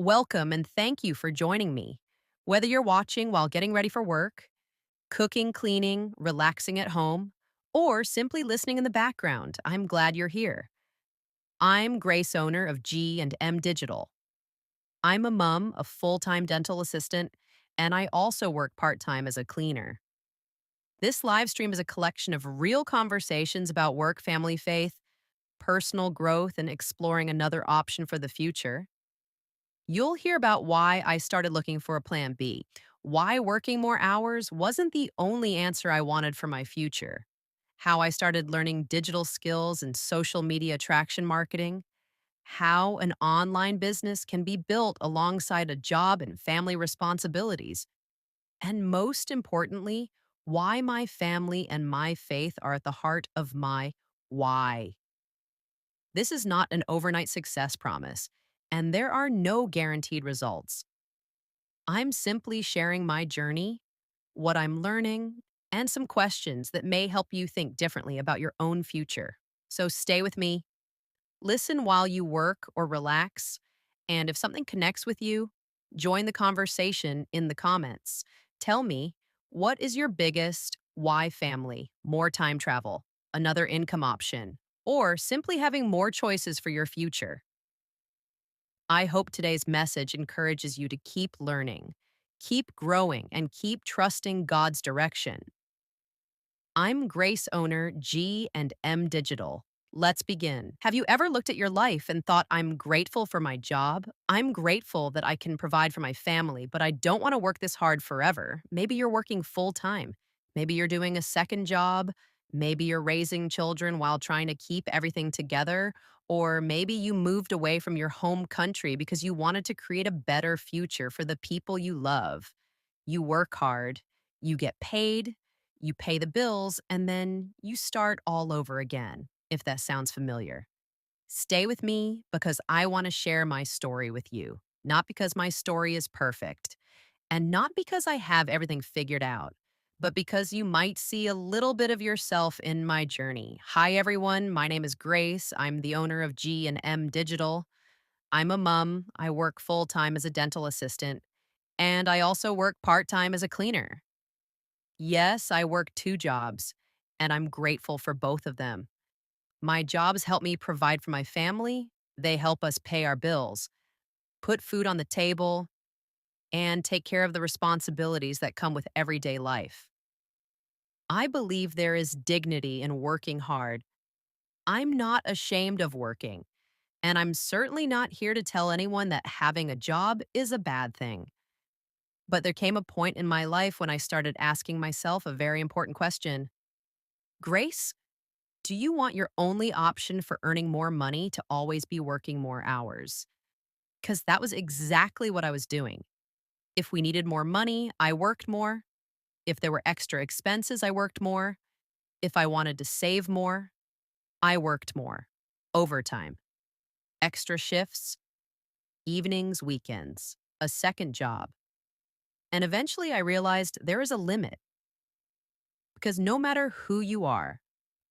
Welcome and thank you for joining me. Whether you're watching while getting ready for work, cooking, cleaning, relaxing at home, or simply listening in the background, I'm glad you're here. I'm Grace, owner of G&M Digital. I'm a mom, a full-time dental assistant, and I also work part-time as a cleaner. This live stream is a collection of real conversations about work, family, faith, personal growth, and exploring another option for the future. You'll hear about why I started looking for a plan B, why working more hours wasn't the only answer I wanted for my future, how I started learning digital skills and social media attraction marketing, how an online business can be built alongside a job and family responsibilities, and most importantly, why my family and my faith are at the heart of my why. This is not an overnight success promise, and there are no guaranteed results. I'm simply sharing my journey, what I'm learning, and some questions that may help you think differently about your own future. So stay with me, listen while you work or relax, and if something connects with you, join the conversation in the comments. Tell me, what is your biggest why family, more time travel, another income option, or simply having more choices for your future? I hope today's message encourages you to keep learning, keep growing, and keep trusting God's direction. I'm Grace, owner G&M Digital. Let's begin. Have you ever looked at your life and thought, I'm grateful for my job? I'm grateful that I can provide for my family, but I don't want to work this hard forever. Maybe you're working full time. Maybe you're doing a second job. Maybe you're raising children while trying to keep everything together. Or maybe you moved away from your home country because you wanted to create a better future for the people you love. You work hard, you get paid, you pay the bills, and then you start all over again, if that sounds familiar. Stay with me because I want to share my story with you, not because my story is perfect, and not because I have everything figured out, but because you might see a little bit of yourself in my journey. Hi, everyone. My name is Grace. I'm the owner of G&M Digital. I'm a mom. I work full time as a dental assistant, and I also work part time as a cleaner. Yes, I work two jobs, and I'm grateful for both of them. My jobs help me provide for my family, they help us pay our bills, put food on the table, and take care of the responsibilities that come with everyday life. I believe there is dignity in working hard. I'm not ashamed of working, and I'm certainly not here to tell anyone that having a job is a bad thing. But there came a point in my life when I started asking myself a very important question. Grace, do you want your only option for earning more money to always be working more hours? Because that was exactly what I was doing. If we needed more money, I worked more. If there were extra expenses, I worked more. If I wanted to save more, I worked more. Overtime, extra shifts, evenings, weekends, a second job. And eventually I realized there is a limit because no matter who you are,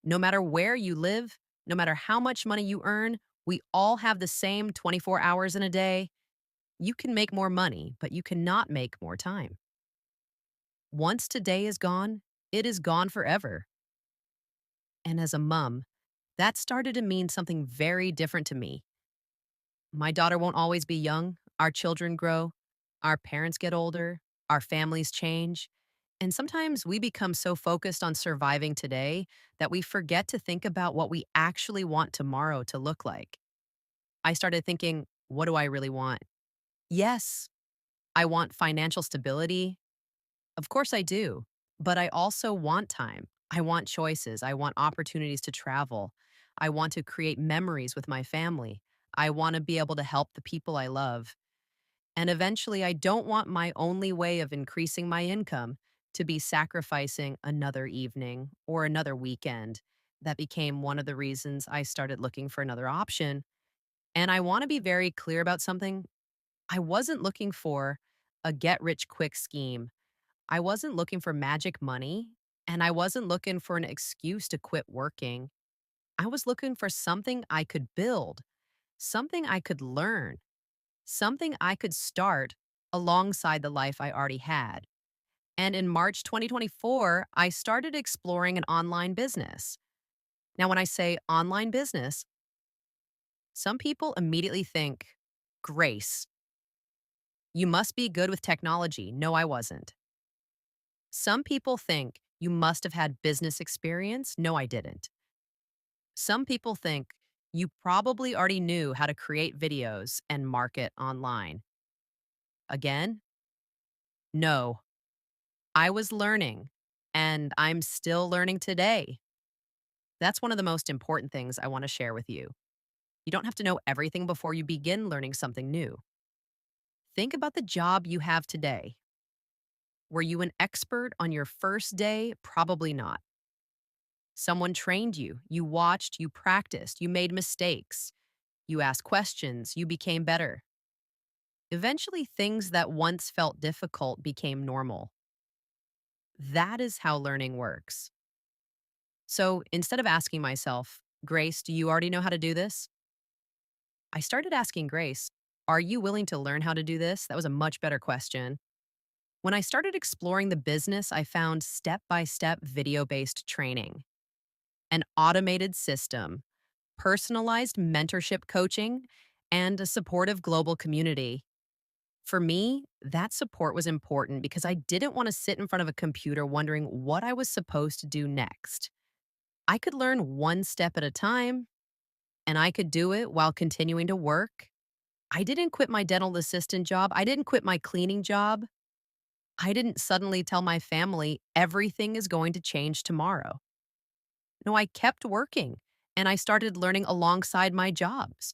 no matter where you live, no matter how much money you earn, we all have the same 24 hours in a day. You can make more money, but you cannot make more time. Once today is gone, it is gone forever. And as a mom, that started to mean something very different to me. My daughter won't always be young. Our children grow. Our parents get older. Our families change. And sometimes we become so focused on surviving today that we forget to think about what we actually want tomorrow to look like. I started thinking, what do I really want? Yes, I want financial stability. Of course I do. But I also want time. I want choices. I want opportunities to travel. I want to create memories with my family. I want to be able to help the people I love. And eventually, I don't want my only way of increasing my income to be sacrificing another evening or another weekend. That became one of the reasons I started looking for another option. And I want to be very clear about something. I wasn't looking for a get rich quick scheme. I wasn't looking for magic money, and I wasn't looking for an excuse to quit working. I was looking for something I could build, something I could learn, something I could start alongside the life I already had. And in March 2024, I started exploring an online business. Now, when I say online business, some people immediately think, Grace, you must be good with technology. No, I wasn't. Some people think you must have had business experience. No, I didn't. Some people think you probably already knew how to create videos and market online. Again, no, I was learning and I'm still learning today. That's one of the most important things I want to share with you. You don't have to know everything before you begin learning something new. Think about the job you have today. Were you an expert on your first day? Probably not. Someone trained you, you watched, you practiced, you made mistakes, you asked questions, you became better. Eventually, things that once felt difficult became normal. That is how learning works. So instead of asking myself, Grace, do you already know how to do this? I started asking Grace, are you willing to learn how to do this? That was a much better question. When I started exploring the business, I found step by step video based training, an automated system, personalized mentorship coaching, and a supportive global community. For me, that support was important because I didn't want to sit in front of a computer wondering what I was supposed to do next. I could learn one step at a time, and I could do it while continuing to work. I didn't quit my dental assistant job. I didn't quit my cleaning job. I didn't suddenly tell my family everything is going to change tomorrow. No, I kept working and I started learning alongside my jobs.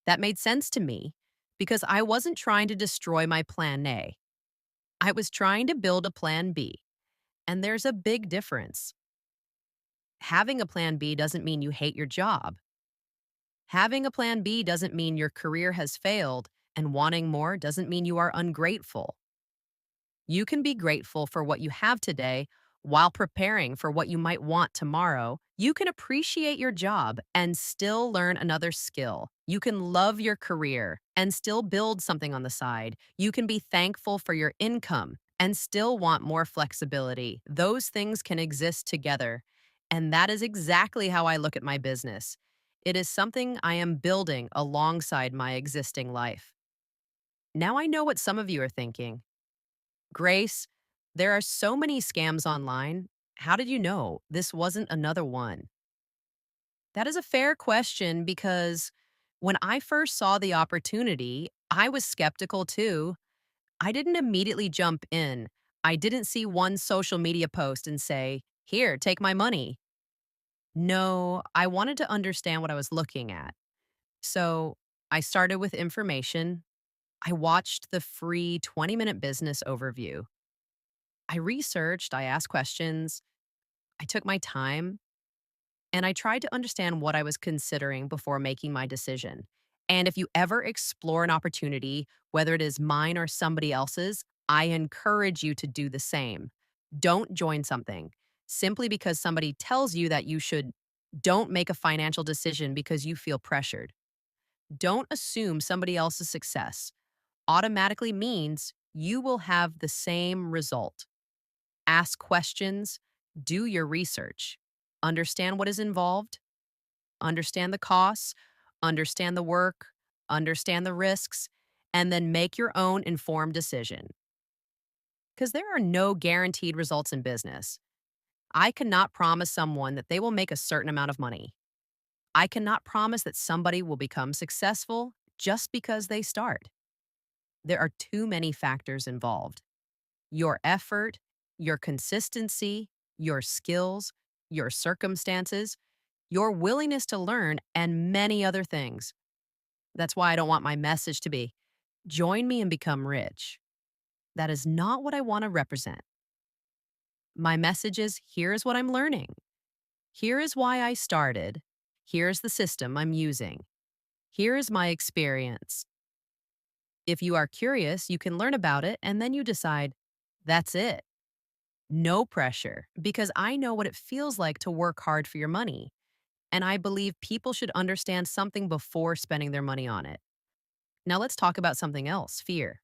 That made sense to me because I wasn't trying to destroy my plan A. I was trying to build a plan B. And there's a big difference. Having a plan B doesn't mean you hate your job. Having a plan B doesn't mean your career has failed, and wanting more doesn't mean you are ungrateful. You can be grateful for what you have today while preparing for what you might want tomorrow. You can appreciate your job and still learn another skill. You can love your career and still build something on the side. You can be thankful for your income and still want more flexibility. Those things can exist together. And that is exactly how I look at my business. It is something I am building alongside my existing life. Now I know what some of you are thinking. Grace, there are so many scams online. How did you know this wasn't another one? That is a fair question because when I first saw the opportunity, I was skeptical too. I didn't immediately jump in. I didn't see one social media post and say, Here, take my money. No, I wanted to understand what I was looking at. So I started with information. I watched the free 20-minute business overview. I researched, I asked questions, I took my time, and I tried to understand what I was considering before making my decision. And if you ever explore an opportunity, whether it is mine or somebody else's, I encourage you to do the same. Don't join something simply because somebody tells you that you should. Don't make a financial decision because you feel pressured. Don't assume somebody else's success automatically means you will have the same result. Ask questions, do your research, understand what is involved, understand the costs, understand the work, understand the risks, and then make your own informed decision. Because there are no guaranteed results in business. I cannot promise someone that they will make a certain amount of money. I cannot promise that somebody will become successful just because they start. There are too many factors involved. Your effort, your consistency, your skills, your circumstances, your willingness to learn, and many other things. That's why I don't want my message to be, join me and become rich. That is not what I want to represent. My message is, here is what I'm learning. Here is why I started. Here's the system I'm using. Here is my experience. If you are curious, you can learn about it and then you decide, that's it. No pressure, because I know what it feels like to work hard for your money. And I believe people should understand something before spending their money on it. Now let's talk about something else, fear.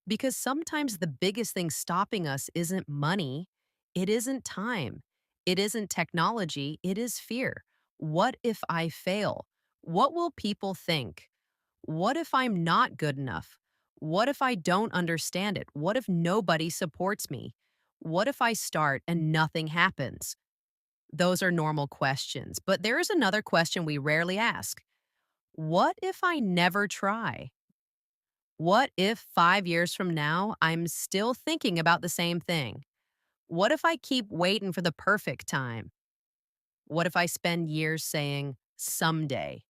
Because sometimes the biggest thing stopping us isn't money, it isn't time, it isn't technology, it is fear. What if I fail? What will people think? What if I'm not good enough? What if I don't understand it? What if nobody supports me? What if I start and nothing happens? Those are normal questions. But there is another question we rarely ask. What if I never try? What if 5 years from now, I'm still thinking about the same thing? What if I keep waiting for the perfect time? What if I spend years saying, someday,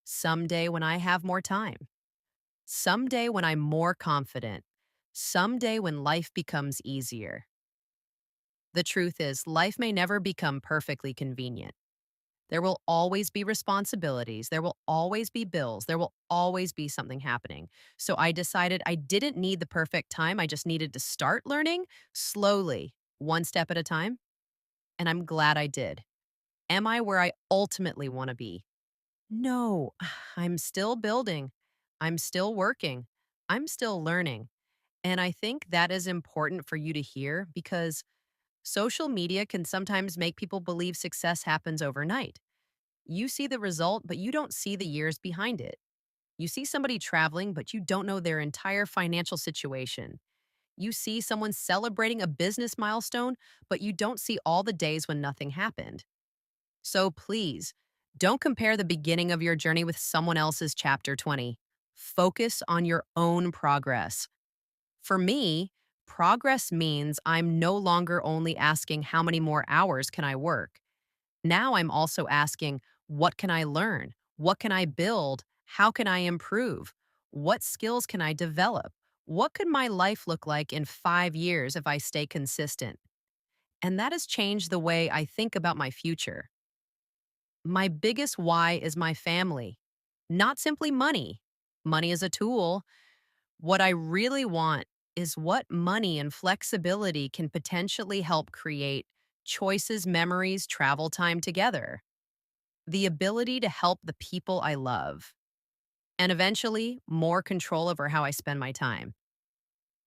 someday when I have more time, someday when I'm more confident, someday when life becomes easier? The truth is, life may never become perfectly convenient. There will always be responsibilities. There will always be bills. There will always be something happening. So I decided I didn't need the perfect time. I just needed to start learning slowly, one step at a time. And I'm glad I did. Am I where I ultimately want to be? No, I'm still building. I'm still working. I'm still learning. And I think that is important for you to hear because social media can sometimes make people believe success happens overnight. You see the result, but you don't see the years behind it. You see somebody traveling, but you don't know their entire financial situation. You see someone celebrating a business milestone, but you don't see all the days when nothing happened. So please, don't compare the beginning of your journey with someone else's chapter 20. Focus on your own progress. For me, progress means I'm no longer only asking how many more hours can I work. Now I'm also asking, what can I learn? What can I build? How can I improve? What skills can I develop? What could my life look like in 5 years if I stay consistent? And that has changed the way I think about my future. My biggest why is my family, not simply money. Money is a tool. What I really want is what money and flexibility can potentially help create choices, memories, travel time together, the ability to help the people I love, and eventually more control over how I spend my time.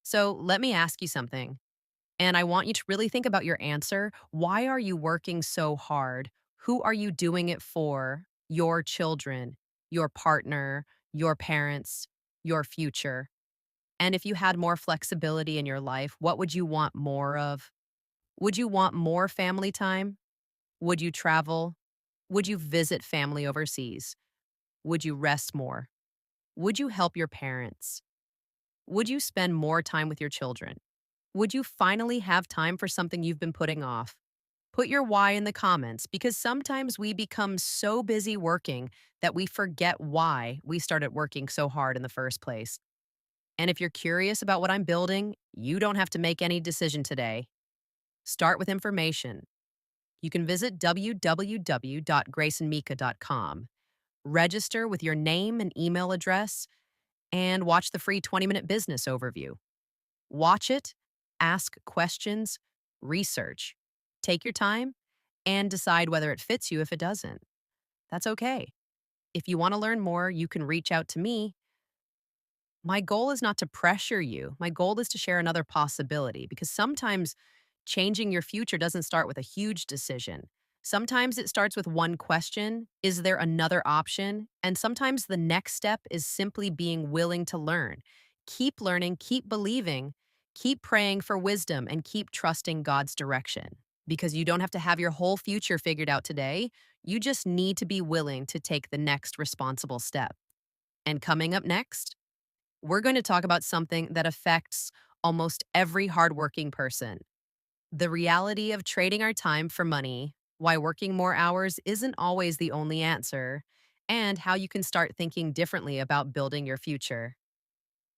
So let me ask you something, and I want you to really think about your answer. Why are you working so hard? Who are you doing it for? Your children, your partner, your parents, your future. And if you had more flexibility in your life, what would you want more of? Would you want more family time? Would you travel? Would you visit family overseas? Would you rest more? Would you help your parents? Would you spend more time with your children? Would you finally have time for something you've been putting off? Put your why in the comments because sometimes we become so busy working that we forget why we started working so hard in the first place. And if you're curious about what I'm building, you don't have to make any decision today. Start with information. You can visit www.graceandmika.com, register with your name and email address, and watch the free 20-minute business overview. Watch it, ask questions, research. Take your time and decide whether it fits you if it doesn't. That's okay. If you want to learn more, you can reach out to me. My goal is not to pressure you. My goal is to share another possibility because sometimes changing your future doesn't start with a huge decision. Sometimes it starts with one question: is there another option? And sometimes the next step is simply being willing to learn. Keep learning, keep believing, keep praying for wisdom, and keep trusting God's direction. Because you don't have to have your whole future figured out today. You just need to be willing to take the next responsible step. And coming up next, we're going to talk about something that affects almost every hardworking person: the reality of trading our time for money, why working more hours isn't always the only answer, and how you can start thinking differently about building your future.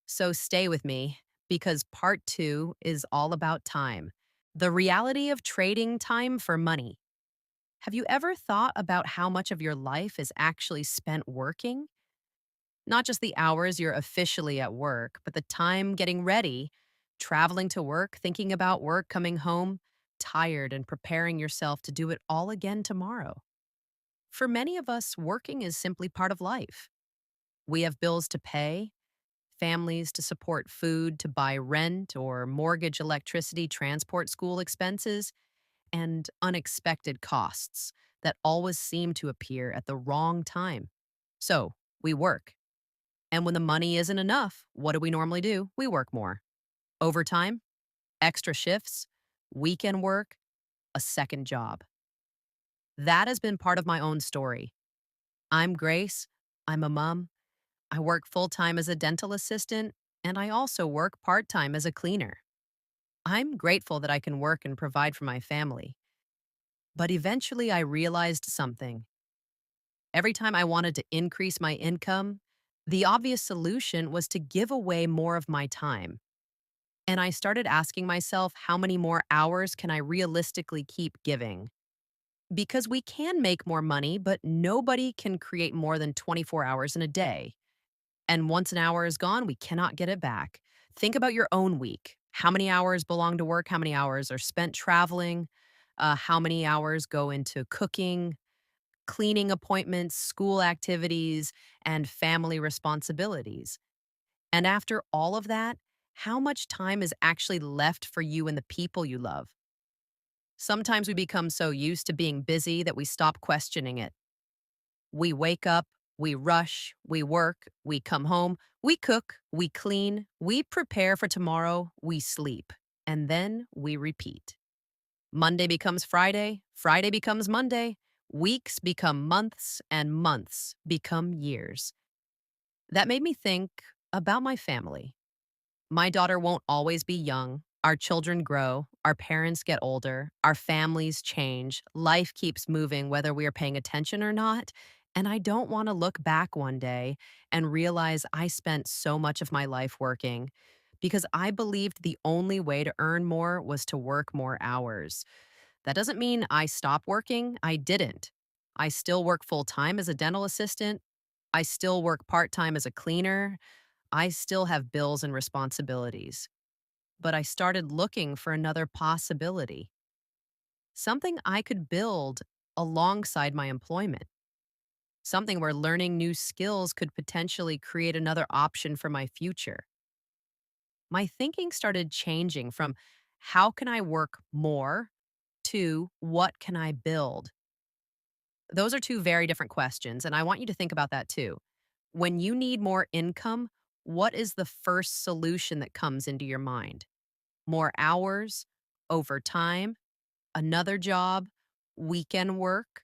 So stay with me because part two is all about time: the reality of trading time for money. Have you ever thought about how much of your life is actually spent working? Not just the hours you're officially at work, but the time getting ready, traveling to work, thinking about work, coming home, tired, and preparing yourself to do it all again tomorrow. For many of us, working is simply part of life. We have bills to pay, families to support, food to buy, rent or mortgage, electricity, transport, school expenses, and unexpected costs that always seem to appear at the wrong time. So we work. And when the money isn't enough, what do we normally do? We work more. Overtime, extra shifts, weekend work, a second job. That has been part of my own story. I'm Grace. I'm a mom. I work full time as a dental assistant, and I also work part time as a cleaner. I'm grateful that I can work and provide for my family. But eventually, I realized something. Every time I wanted to increase my income, the obvious solution was to give away more of my time. And I started asking myself, how many more hours can I realistically keep giving? Because we can make more money, but nobody can create more than 24 hours in a day. And once an hour is gone, we cannot get it back. Think about your own week. How many hours belong to work? How many hours are spent traveling? How many hours go into cooking, cleaning appointments, school activities, and family responsibilities? And after all of that, how much time is actually left for you and the people you love? Sometimes we become so used to being busy that we stop questioning it. We wake up, we rush, we work, we come home, we cook, we clean, we prepare for tomorrow, we sleep, and then we repeat. Monday becomes Friday, Friday becomes Monday, weeks become months, and months become years. That made me think about my family. My daughter won't always be young. Our children grow, our parents get older, our families change, life keeps moving whether we are paying attention or not. And I don't want to look back one day and realize I spent so much of my life working because I believed the only way to earn more was to work more hours. That doesn't mean I stopped working. I didn't. I still work full time as a dental assistant. I still work part time as a cleaner. I still have bills and responsibilities, but I started looking for another possibility, something I could build alongside my employment, something where learning new skills could potentially create another option for my future. My thinking started changing from how can I work more to what can I build? Those are two very different questions, and I want you to think about that too. When you need more income, what is the first solution that comes into your mind? More hours, overtime, another job, weekend work?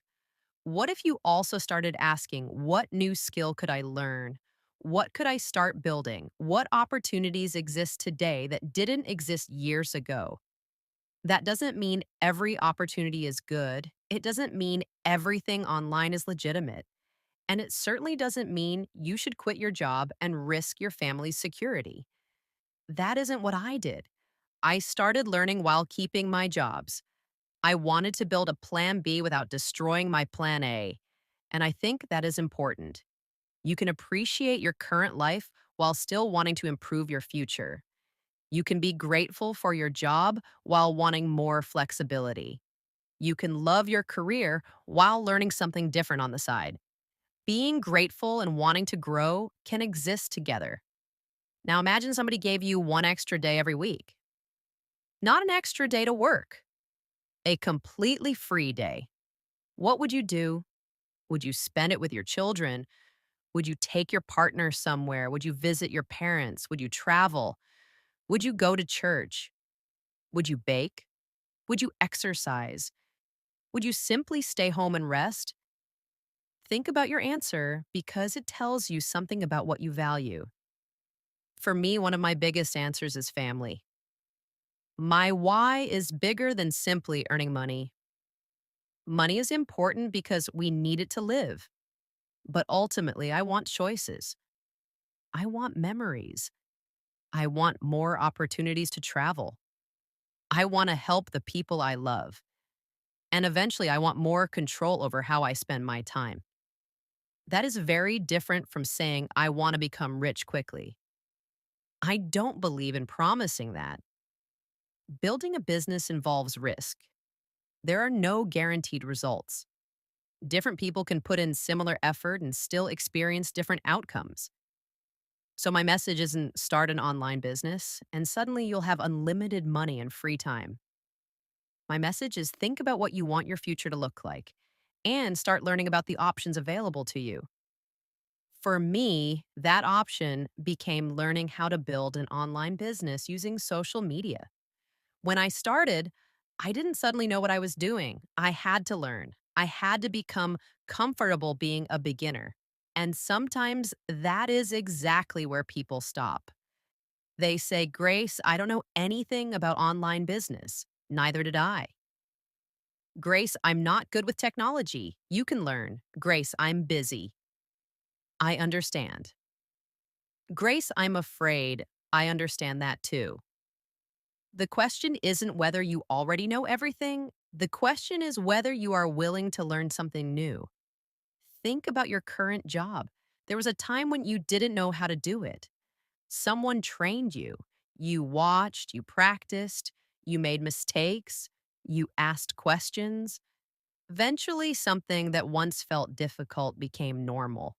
What if you also started asking, what new skill could I learn? What could I start building? What opportunities exist today that didn't exist years ago? That doesn't mean every opportunity is good. It doesn't mean everything online is legitimate. And it certainly doesn't mean you should quit your job and risk your family's security. That isn't what I did. I started learning while keeping my jobs. I wanted to build a plan B without destroying my plan A. And I think that is important. You can appreciate your current life while still wanting to improve your future. You can be grateful for your job while wanting more flexibility. You can love your career while learning something different on the side. Being grateful and wanting to grow can exist together. Now imagine somebody gave you one extra day every week. Not an extra day to work, a completely free day. What would you do? Would you spend it with your children? Would you take your partner somewhere? Would you visit your parents? Would you travel? Would you go to church? Would you bake? Would you exercise? Would you simply stay home and rest? Think about your answer because it tells you something about what you value. For me, one of my biggest answers is family. My why is bigger than simply earning money. Money is important because we need it to live. But ultimately, I want choices. I want memories. I want more opportunities to travel. I want to help the people I love. And eventually, I want more control over how I spend my time. That is very different from saying I want to become rich quickly. I don't believe in promising that. Building a business involves risk. There are no guaranteed results. Different people can put in similar effort and still experience different outcomes. So, my message isn't start an online business and suddenly you'll have unlimited money and free time. My message is think about what you want your future to look like and start learning about the options available to you. For me, that option became learning how to build an online business using social media. When I started, I didn't suddenly know what I was doing. I had to learn. I had to become comfortable being a beginner. And sometimes that is exactly where people stop. They say, Grace, I don't know anything about online business. Neither did I. Grace, I'm not good with technology. You can learn. Grace, I'm busy. I understand. Grace, I'm afraid. I understand that too. The question isn't whether you already know everything. The question is whether you are willing to learn something new. Think about your current job. There was a time when you didn't know how to do it. Someone trained you. You watched, you practiced, you made mistakes, you asked questions. Eventually, something that once felt difficult became normal.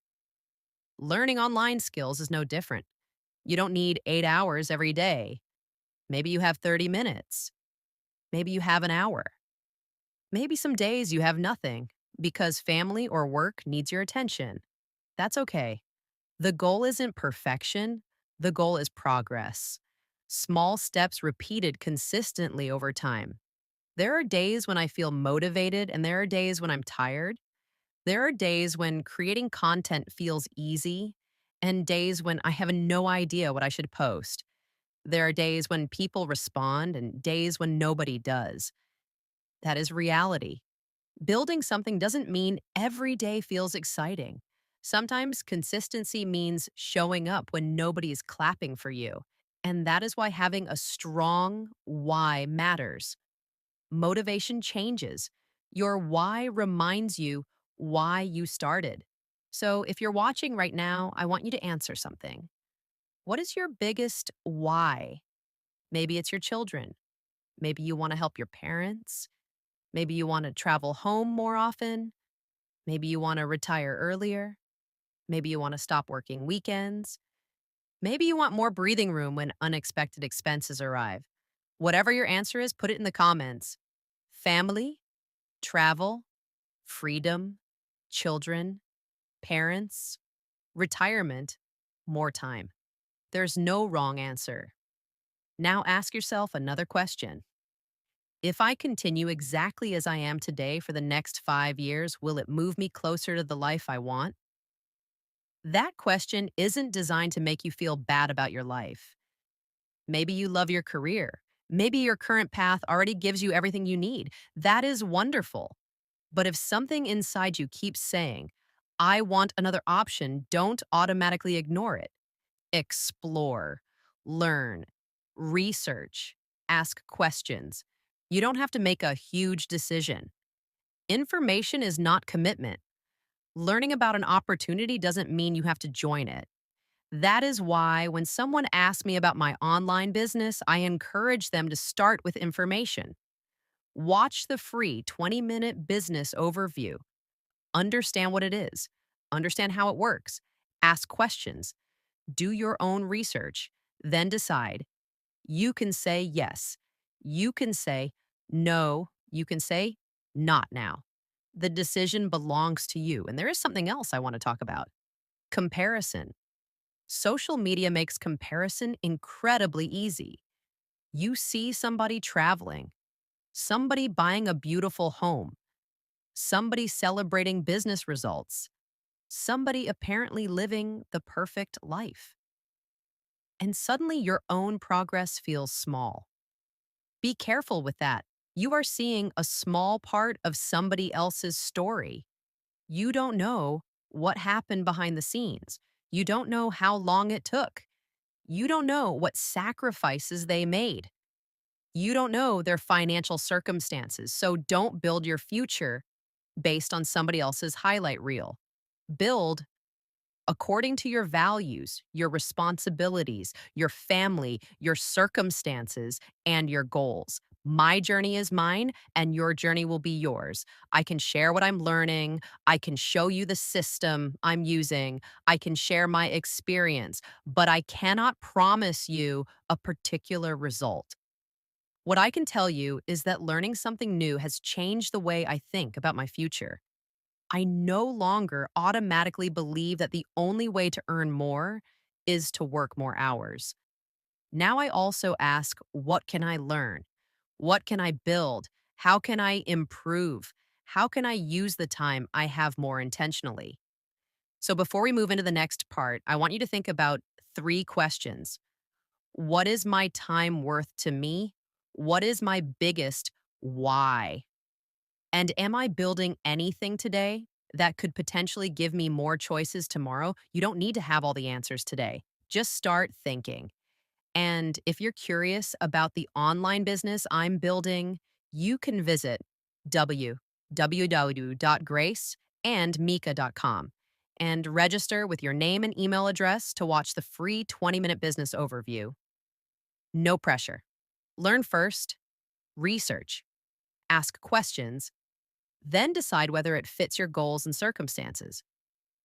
Learning online skills is no different. You don't need 8 hours every day. Maybe you have 30 minutes. Maybe you have an hour. Maybe some days you have nothing because family or work needs your attention. That's okay. The goal isn't perfection, the goal is progress. Small steps repeated consistently over time. There are days when I feel motivated and there are days when I'm tired. There are days when creating content feels easy and days when I have no idea what I should post. There are days when people respond and days when nobody does. That is reality. Building something doesn't mean every day feels exciting. Sometimes consistency means showing up when nobody's clapping for you. And that is why having a strong why matters. Motivation changes. Your why reminds you why you started. So if you're watching right now, I want you to answer something. What is your biggest why? Maybe it's your children. Maybe you want to help your parents. Maybe you want to travel home more often. Maybe you want to retire earlier. Maybe you want to stop working weekends. Maybe you want more breathing room when unexpected expenses arrive. Whatever your answer is, put it in the comments. Family, travel, freedom, children, parents, retirement, more time. There's no wrong answer. Now ask yourself another question. If I continue exactly as I am today for the next 5 years, will it move me closer to the life I want? That question isn't designed to make you feel bad about your life. Maybe you love your career. Maybe your current path already gives you everything you need. That is wonderful. But if something inside you keeps saying, I want another option, don't automatically ignore it. Explore, learn, research, ask questions. You don't have to make a huge decision. Information is not commitment. Learning about an opportunity doesn't mean you have to join it. That is why when someone asks me about my online business, I encourage them to start with information. Watch the free 20-minute business overview. Understand what it is. Understand how it works. Ask questions. Do your own research. Then decide. You can say yes. You can say no. You can say not now. The decision belongs to you. And there is something else I want to talk about: comparison. Social media makes comparison incredibly easy. You see somebody traveling, somebody buying a beautiful home, somebody celebrating business results, somebody apparently living the perfect life. And suddenly your own progress feels small. Be careful with that. You are seeing a small part of somebody else's story. You don't know what happened behind the scenes. You don't know how long it took. You don't know what sacrifices they made. You don't know their financial circumstances. So don't build your future based on somebody else's highlight reel. Build according to your values, your responsibilities, your family, your circumstances, and your goals. My journey is mine, and your journey will be yours. I can share what I'm learning. I can show you the system I'm using. I can share my experience, but I cannot promise you a particular result. What I can tell you is that learning something new has changed the way I think about my future. I no longer automatically believe that the only way to earn more is to work more hours. Now I also ask, what can I learn? What can I build? How can I improve? How can I use the time I have more intentionally? So before we move into the next part, I want you to think about three questions. What is my time worth to me? What is my biggest why? And am I building anything today that could potentially give me more choices tomorrow? You don't need to have all the answers today. Just start thinking. And if you're curious about the online business I'm building, you can visit www.graceandmika.com and register with your name and email address to watch the free 20-minute business overview. No pressure. Learn first, research, ask questions, then decide whether it fits your goals and circumstances.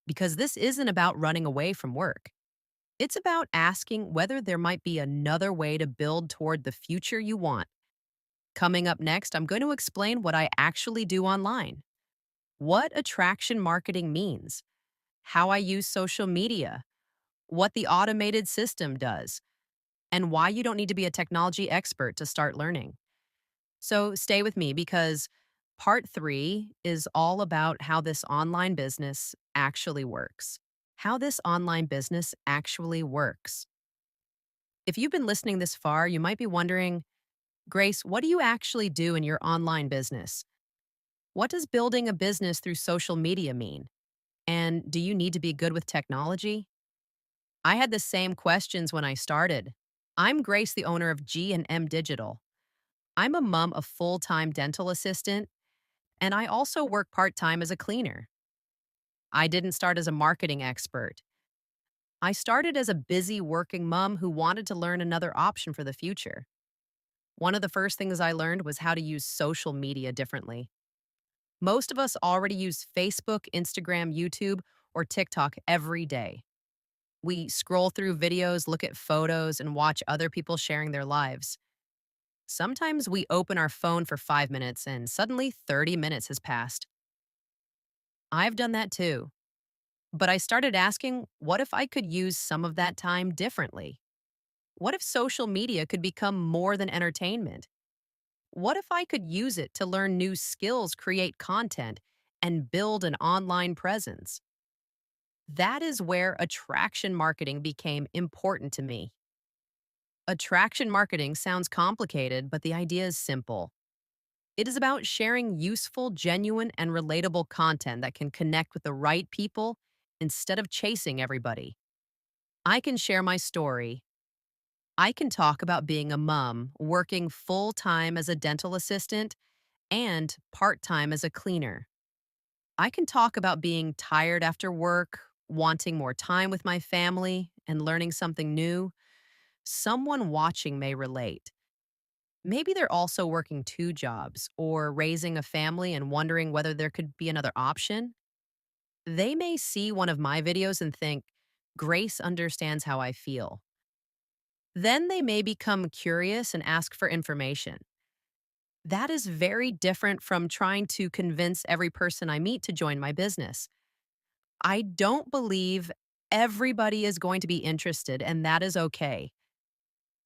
Because this isn't about running away from work. It's about asking whether there might be another way to build toward the future you want. Coming up next, I'm going to explain what I actually do online, what attraction marketing means, how I use social media, what the automated system does, and why you don't need to be a technology expert to start learning. So stay with me because part three is all about how this online business actually works. How this online business actually works. If you've been listening this far, you might be wondering, Grace, what do you actually do in your online business? What does building a business through social media mean? And do you need to be good with technology? I had the same questions when I started. I'm Grace, the owner of G&M Digital. I'm a mom of full-time dental assistant, and I also work part-time as a cleaner. I didn't start as a marketing expert. I started as a busy working mom who wanted to learn another option for the future. One of the first things I learned was how to use social media differently. Most of us already use Facebook, Instagram, YouTube, or TikTok every day. We scroll through videos, look at photos, and watch other people sharing their lives. Sometimes we open our phone for 5 minutes and suddenly 30 minutes has passed. I've done that too. But I started asking, what if I could use some of that time differently? What if social media could become more than entertainment? What if I could use it to learn new skills, create content, and build an online presence? That is where attraction marketing became important to me. Attraction marketing sounds complicated, but the idea is simple. It is about sharing useful, genuine, and relatable content that can connect with the right people instead of chasing everybody. I can share my story. I can talk about being a mom, working full time as a dental assistant, and part time as a cleaner. I can talk about being tired after work, wanting more time with my family, and learning something new. Someone watching may relate. Maybe they're also working two jobs or raising a family and wondering whether there could be another option. They may see one of my videos and think, Grace understands how I feel. Then they may become curious and ask for information. That is very different from trying to convince every person I meet to join my business. I don't believe everybody is going to be interested, and that is okay.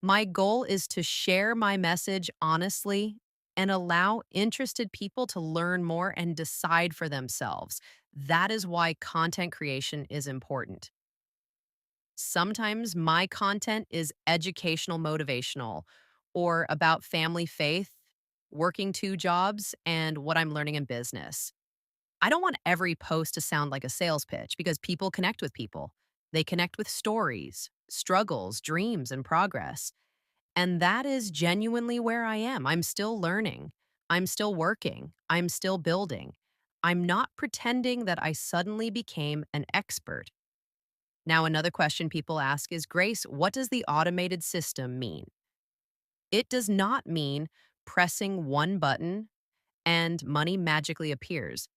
My goal is to share my message honestly and allow interested people to learn more and decide for themselves. That is why content creation is important. Sometimes my content is educational, motivational, or about family faith, working two jobs, and what I'm learning in business. I don't want every post to sound like a sales pitch because people connect with people. They connect with stories, struggles, dreams, and progress. And that is genuinely where I am. I'm still learning. I'm still working. I'm still building. I'm not pretending that I suddenly became an expert. Now, another question people ask is, Grace, what does the automated system mean? It does not mean pressing one button, and money magically appears.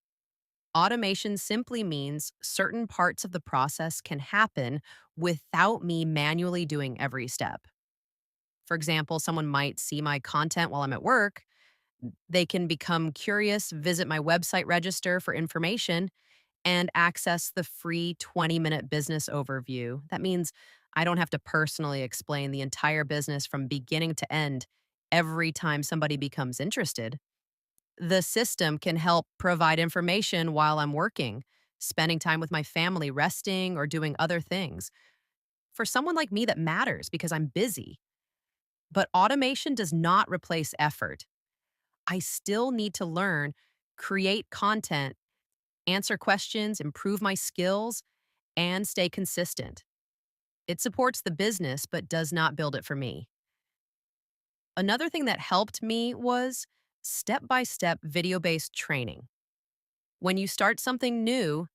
Automation simply means certain parts of the process can happen without me manually doing every step. For example, someone might see my content while I'm at work. They can become curious, visit my website, register for information, and access the free 20-minute business overview. That means I don't have to personally explain the entire business from beginning to end every time somebody becomes interested. The system can help provide information while I'm working, spending time with my family, resting, or doing other things. For someone like me, that matters because I'm busy. But automation does not replace effort. I still need to learn, create content, answer questions, improve my skills, and stay consistent. It supports the business, but does not build it for me. Another thing that helped me was step by step video based training. When you start something new,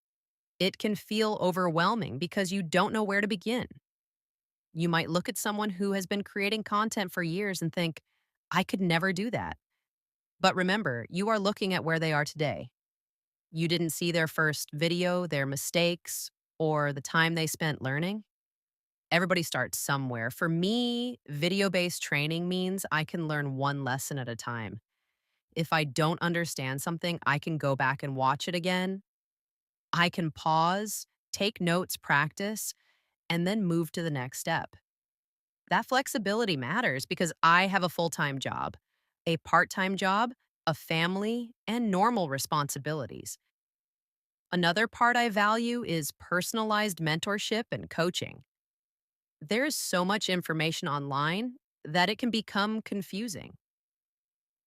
it can feel overwhelming because you don't know where to begin. You might look at someone who has been creating content for years and think, I could never do that. But remember, you are looking at where they are today. You didn't see their first video, their mistakes, or the time they spent learning. Everybody starts somewhere. For me, video based training means I can learn one lesson at a time. If I don't understand something, I can go back and watch it again. I can pause, take notes, practice, and then move to the next step. That flexibility matters because I have a full time job, a part time job, a family, and normal responsibilities. Another part I value is personalized mentorship and coaching. There's so much information online that it can become confusing.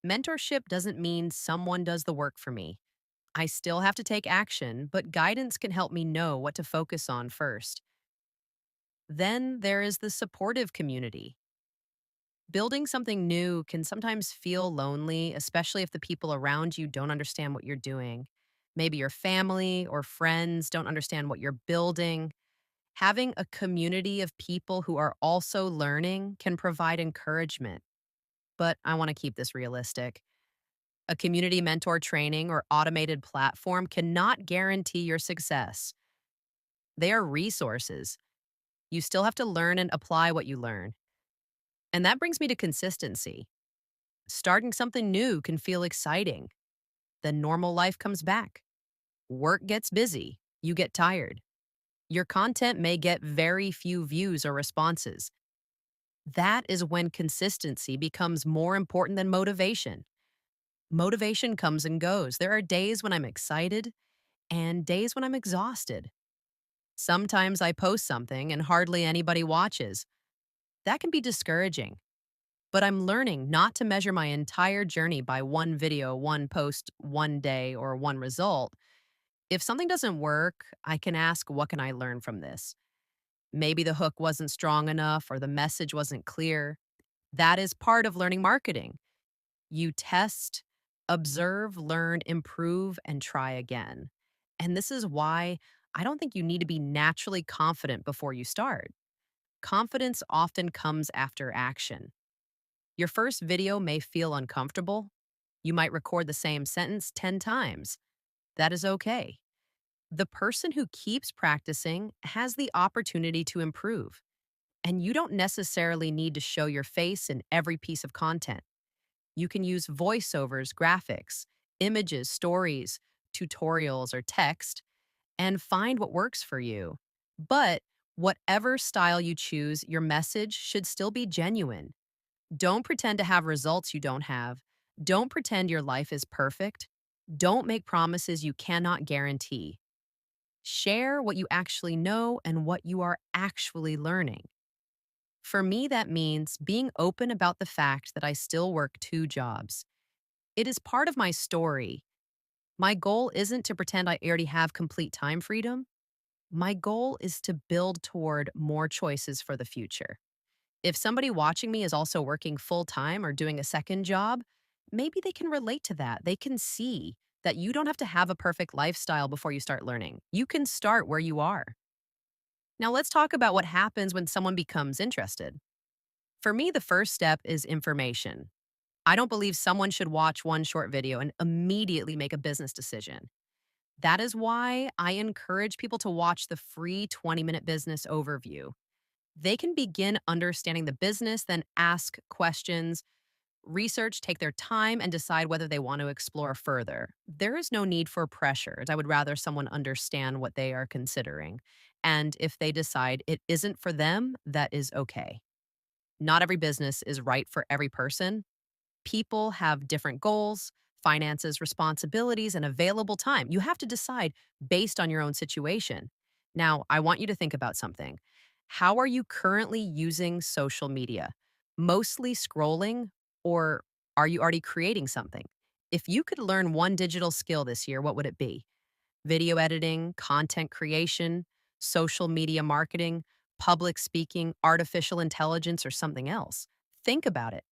Mentorship doesn't mean someone does the work for me. I still have to take action, but guidance can help me know what to focus on first. Then there is the supportive community. Building something new can sometimes feel lonely, especially if the people around you don't understand what you're doing. Maybe your family or friends don't understand what you're building. Having a community of people who are also learning can provide encouragement. But I want to keep this realistic. A community mentor training or automated platform cannot guarantee your success. They are resources. You still have to learn and apply what you learn. And that brings me to consistency. Starting something new can feel exciting. Then normal life comes back. Work gets busy. You get tired. Your content may get very few views or responses. That is when consistency becomes more important than motivation. Motivation comes and goes. There are days when I'm excited and days when I'm exhausted. Sometimes I post something and hardly anybody watches. That can be discouraging. But I'm learning not to measure my entire journey by one video, one post, one day, or one result. If something doesn't work, I can ask, what can I learn from this? Maybe the hook wasn't strong enough or the message wasn't clear. That is part of learning marketing. You test, observe, learn, improve, and try again. And this is why I don't think you need to be naturally confident before you start. Confidence often comes after action. Your first video may feel uncomfortable. You might record the same sentence 10 times. That is okay. The person who keeps practicing has the opportunity to improve. And you don't necessarily need to show your face in every piece of content. You can use voiceovers, graphics, images, stories, tutorials, or text, and find what works for you. But whatever style you choose, your message should still be genuine. Don't pretend to have results you don't have. Don't pretend your life is perfect. Don't make promises you cannot guarantee. Share what you actually know and what you are actually learning. For me, that means being open about the fact that I still work two jobs. It is part of my story. My goal isn't to pretend I already have complete time freedom. My goal is to build toward more choices for the future. If somebody watching me is also working full time or doing a second job, maybe they can relate to that. They can see that you don't have to have a perfect lifestyle before you start learning. You can start where you are. Now, let's talk about what happens when someone becomes interested. For me, the first step is information. I don't believe someone should watch one short video and immediately make a business decision. That is why I encourage people to watch the free 20-minute business overview. They can begin understanding the business, then ask questions, research, take their time, and decide whether they want to explore further. There is no need for pressure. I would rather someone understand what they are considering. And if they decide it isn't for them, that is okay. Not every business is right for every person. People have different goals, finances, responsibilities, and available time. You have to decide based on your own situation. Now, I want you to think about something. How are you currently using social media? Mostly scrolling, or are you already creating something? If you could learn one digital skill this year, what would it be? Video editing, content creation, social media marketing, public speaking, artificial intelligence, or something else? Think about it.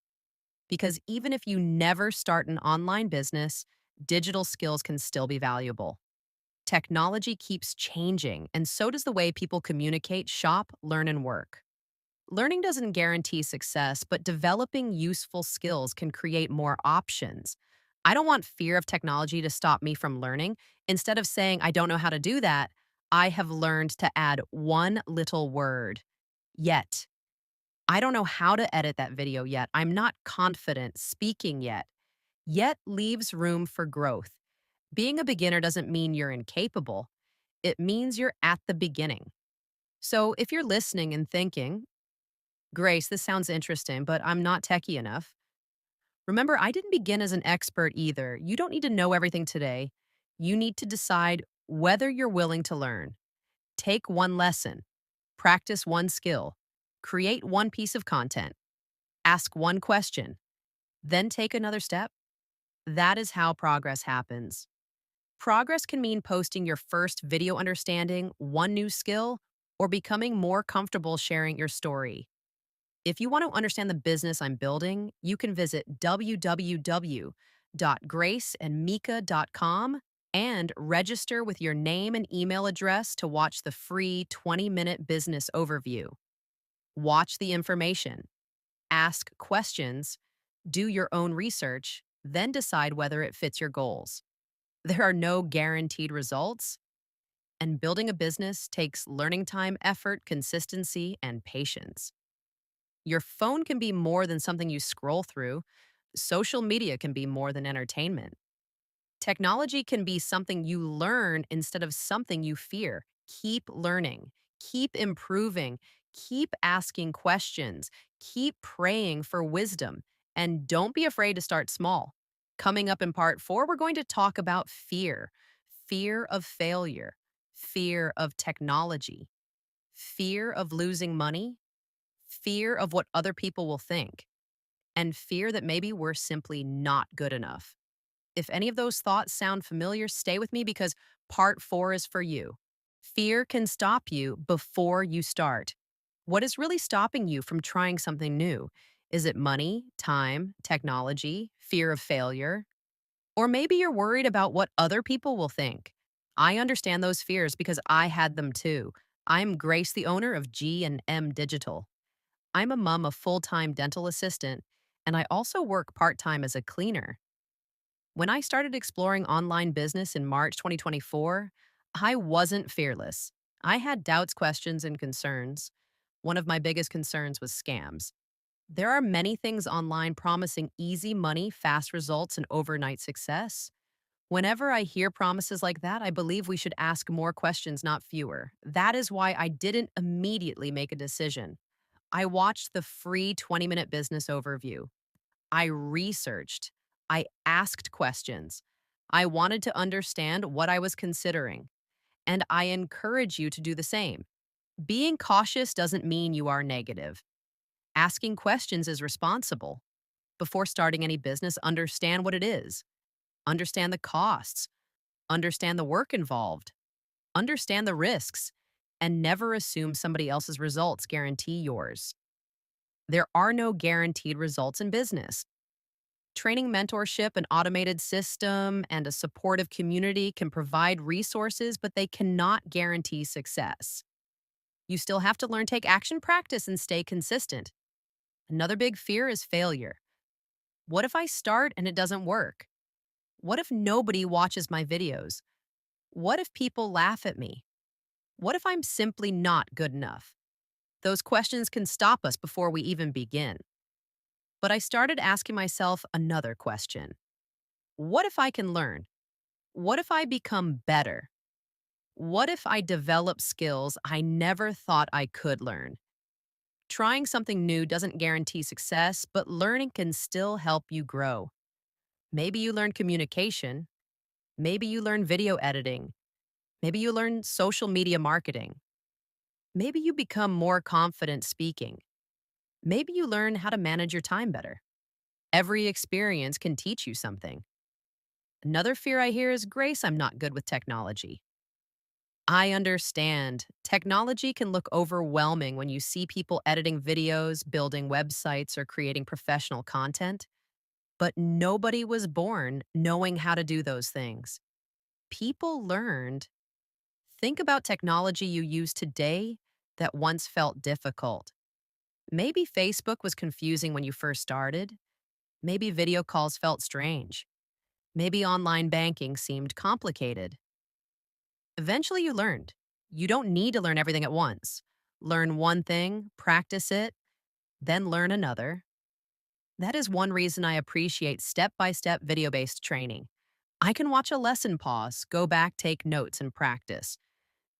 Because even if you never start an online business, digital skills can still be valuable. Technology keeps changing, and so does the way people communicate, shop, learn, and work. Learning doesn't guarantee success, but developing useful skills can create more options. I don't want fear of technology to stop me from learning. Instead of saying, I don't know how to do that, I have learned to add one little word. Yet. I don't know how to edit that video yet. I'm not confident speaking yet. Yet leaves room for growth. Being a beginner doesn't mean you're incapable. It means you're at the beginning. So if you're listening and thinking, Grace, this sounds interesting, but I'm not techie enough. Remember, I didn't begin as an expert either. You don't need to know everything today. You need to decide whether you're willing to learn. Take one lesson, practice one skill, create one piece of content, ask one question, then take another step. That is how progress happens. Progress can mean posting your first video understanding, one new skill, or becoming more comfortable sharing your story. If you want to understand the business I'm building, you can visit www.graceandmika.com and register with your name and email address to watch the free 20-minute business overview. Watch the information, ask questions, do your own research, then decide whether it fits your goals. There are no guaranteed results, and building a business takes learning time, effort, consistency, and patience. Your phone can be more than something you scroll through. Social media can be more than entertainment. Technology can be something you learn instead of something you fear. Keep learning, keep improving, keep asking questions, keep praying for wisdom, and don't be afraid to start small. Coming up in part four, we're going to talk about fear of failure, fear of technology, fear of losing money, fear of what other people will think, and fear that maybe we're simply not good enough. If any of those thoughts sound familiar, stay with me because part four is for you. Fear can stop you before you start. What is really stopping you from trying something new? Is it money, time, technology, fear of failure? Or maybe you're worried about what other people will think. I understand those fears because I had them too. I'm Grace, the owner of G&M Digital. I'm a mom, a full-time dental assistant, and I also work part-time as a cleaner. When I started exploring online business in March 2024, I wasn't fearless. I had doubts, questions, and concerns. One of my biggest concerns was scams. There are many things online promising easy money, fast results, and overnight success. Whenever I hear promises like that, I believe we should ask more questions, not fewer. That is why I didn't immediately make a decision. I watched the free 20-minute business overview. I researched. I asked questions. I wanted to understand what I was considering. And I encourage you to do the same. Being cautious doesn't mean you are negative. Asking questions is responsible. Before starting any business, understand what it is. Understand the costs. Understand the work involved. Understand the risks. And never assume somebody else's results guarantee yours. There are no guaranteed results in business. Training, mentorship, an automated system, and a supportive community can provide resources, but they cannot guarantee success. You still have to learn, take action, practice, and stay consistent. Another big fear is failure. What if I start and it doesn't work? What if nobody watches my videos? What if people laugh at me? What if I'm simply not good enough? Those questions can stop us before we even begin. But I started asking myself another question. What if I can learn? What if I become better? What if I develop skills I never thought I could learn? Trying something new doesn't guarantee success, but learning can still help you grow. Maybe you learn communication. Maybe you learn video editing. Maybe you learn social media marketing. Maybe you become more confident speaking. Maybe you learn how to manage your time better. Every experience can teach you something. Another fear I hear is, Grace, I'm not good with technology. I understand. Technology can look overwhelming when you see people editing videos, building websites, or creating professional content. But nobody was born knowing how to do those things. People learned. Think about technology you use today that once felt difficult. Maybe Facebook was confusing when you first started. Maybe video calls felt strange. Maybe online banking seemed complicated. Eventually, you learned. You don't need to learn everything at once. Learn one thing, practice it, then learn another. That is one reason I appreciate step by step video based training. I can watch a lesson, pause, go back, take notes, and practice.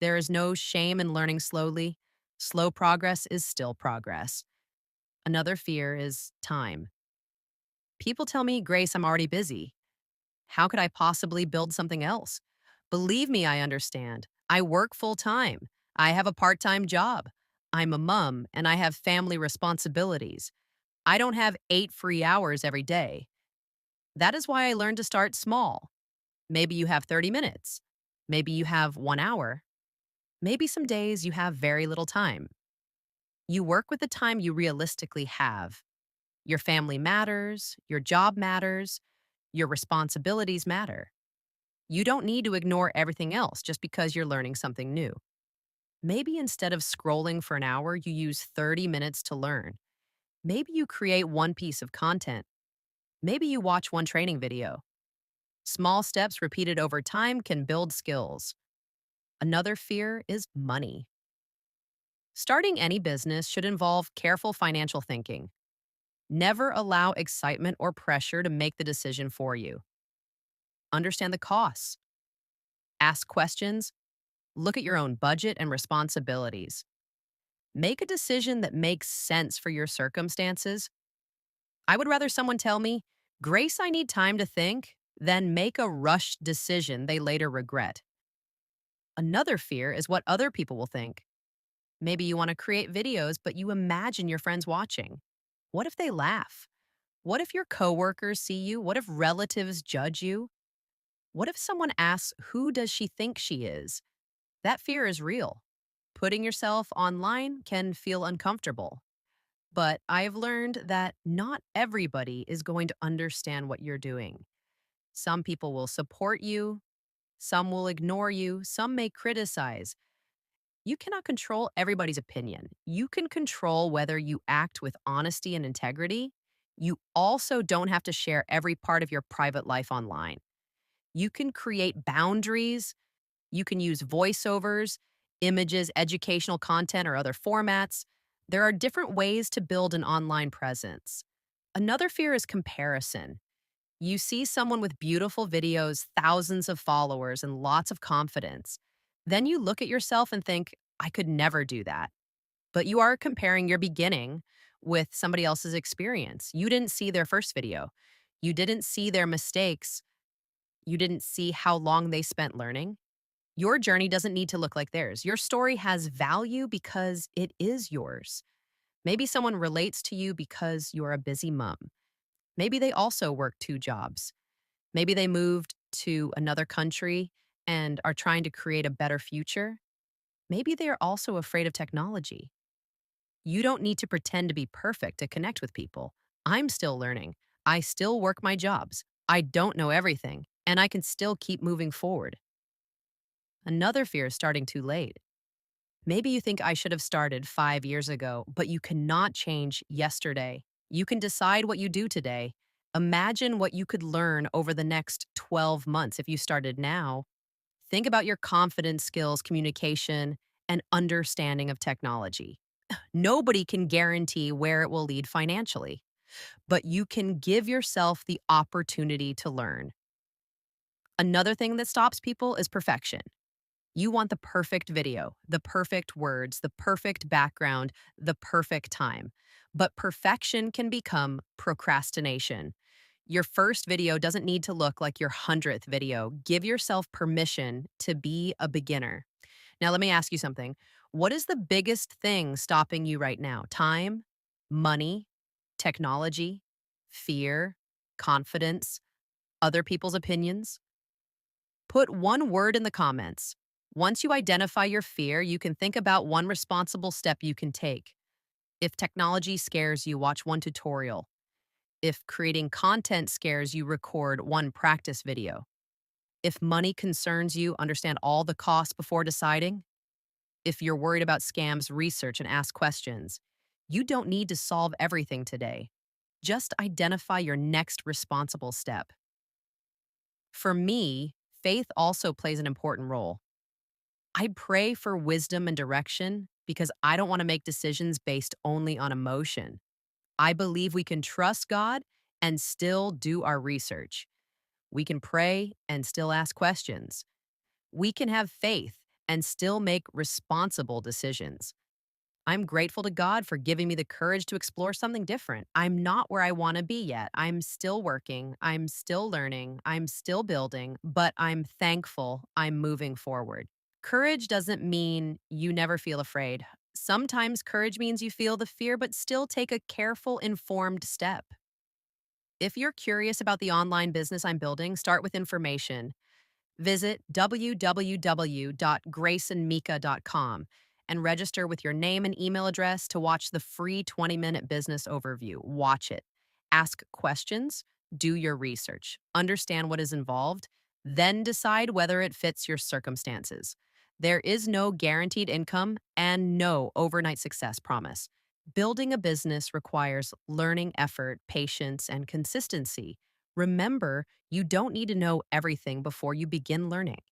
There is no shame in learning slowly. Slow progress is still progress. Another fear is time. People tell me, Grace, I'm already busy. How could I possibly build something else? Believe me, I understand. I work full time. I have a part time job. I'm a mom and I have family responsibilities. I don't have 8 free hours every day. That is why I learned to start small. Maybe you have 30 minutes. Maybe you have 1 hour. Maybe some days you have very little time. You work with the time you realistically have. Your family matters, your job matters, your responsibilities matter. You don't need to ignore everything else just because you're learning something new. Maybe instead of scrolling for an hour, you use 30 minutes to learn. Maybe you create one piece of content. Maybe you watch one training video. Small steps repeated over time can build skills. Another fear is money. Starting any business should involve careful financial thinking. Never allow excitement or pressure to make the decision for you. Understand the costs. Ask questions. Look at your own budget and responsibilities. Make a decision that makes sense for your circumstances. I would rather someone tell me, Grace, I need time to think, than make a rushed decision they later regret. Another fear is what other people will think. Maybe you want to create videos, but you imagine your friends watching. What if they laugh? What if your coworkers see you? What if relatives judge you? What if someone asks, who does she think she is? That fear is real. Putting yourself online can feel uncomfortable. But I've learned that not everybody is going to understand what you're doing. Some people will support you, some will ignore you, some may criticize. You cannot control everybody's opinion. You can control whether you act with honesty and integrity. You also don't have to share every part of your private life online. You can create boundaries. You can use voiceovers, images, educational content, or other formats. There are different ways to build an online presence. Another fear is comparison. You see someone with beautiful videos, thousands of followers, and lots of confidence. Then you look at yourself and think, I could never do that. But you are comparing your beginning with somebody else's experience. You didn't see their first video. You didn't see their mistakes. You didn't see how long they spent learning. Your journey doesn't need to look like theirs. Your story has value because it is yours. Maybe someone relates to you because you're a busy mom. Maybe they also work 2 jobs. Maybe they moved to another country and are trying to create a better future. Maybe they are also afraid of technology. You don't need to pretend to be perfect to connect with people. I'm still learning. I still work my jobs. I don't know everything, and I can still keep moving forward. Another fear is starting too late. Maybe you think I should have started 5 years ago, but you cannot change yesterday. You can decide what you do today. Imagine what you could learn over the next 12 months if you started now. Think about your confidence skills, communication, and understanding of technology. Nobody can guarantee where it will lead financially, but you can give yourself the opportunity to learn. Another thing that stops people is perfection. You want the perfect video, the perfect words, the perfect background, the perfect time. But perfection can become procrastination. Your first video doesn't need to look like your 100th video. Give yourself permission to be a beginner. Now, let me ask you something. What is the biggest thing stopping you right now? Time, money, technology, fear, confidence, other people's opinions? Put one word in the comments. Once you identify your fear, you can think about one responsible step you can take. If technology scares you, watch one tutorial. If creating content scares you, record one practice video. If money concerns you, understand all the costs before deciding. If you're worried about scams, research and ask questions. You don't need to solve everything today. Just identify your next responsible step. For me, faith also plays an important role. I pray for wisdom and direction because I don't want to make decisions based only on emotion. I believe we can trust God and still do our research. We can pray and still ask questions. We can have faith and still make responsible decisions. I'm grateful to God for giving me the courage to explore something different. I'm not where I want to be yet. I'm still working. I'm still learning. I'm still building, but I'm thankful I'm moving forward. Courage doesn't mean you never feel afraid. Sometimes courage means you feel the fear, but still take a careful, informed step. If you're curious about the online business I'm building, start with information. Visit www.graceandmika.com and register with your name and email address to watch the free 20-minute business overview. Watch it. Ask questions, do your research, understand what is involved, then decide whether it fits your circumstances. There is no guaranteed income and no overnight success promise. Building a business requires learning effort, patience, and consistency. Remember, you don't need to know everything before you begin learning.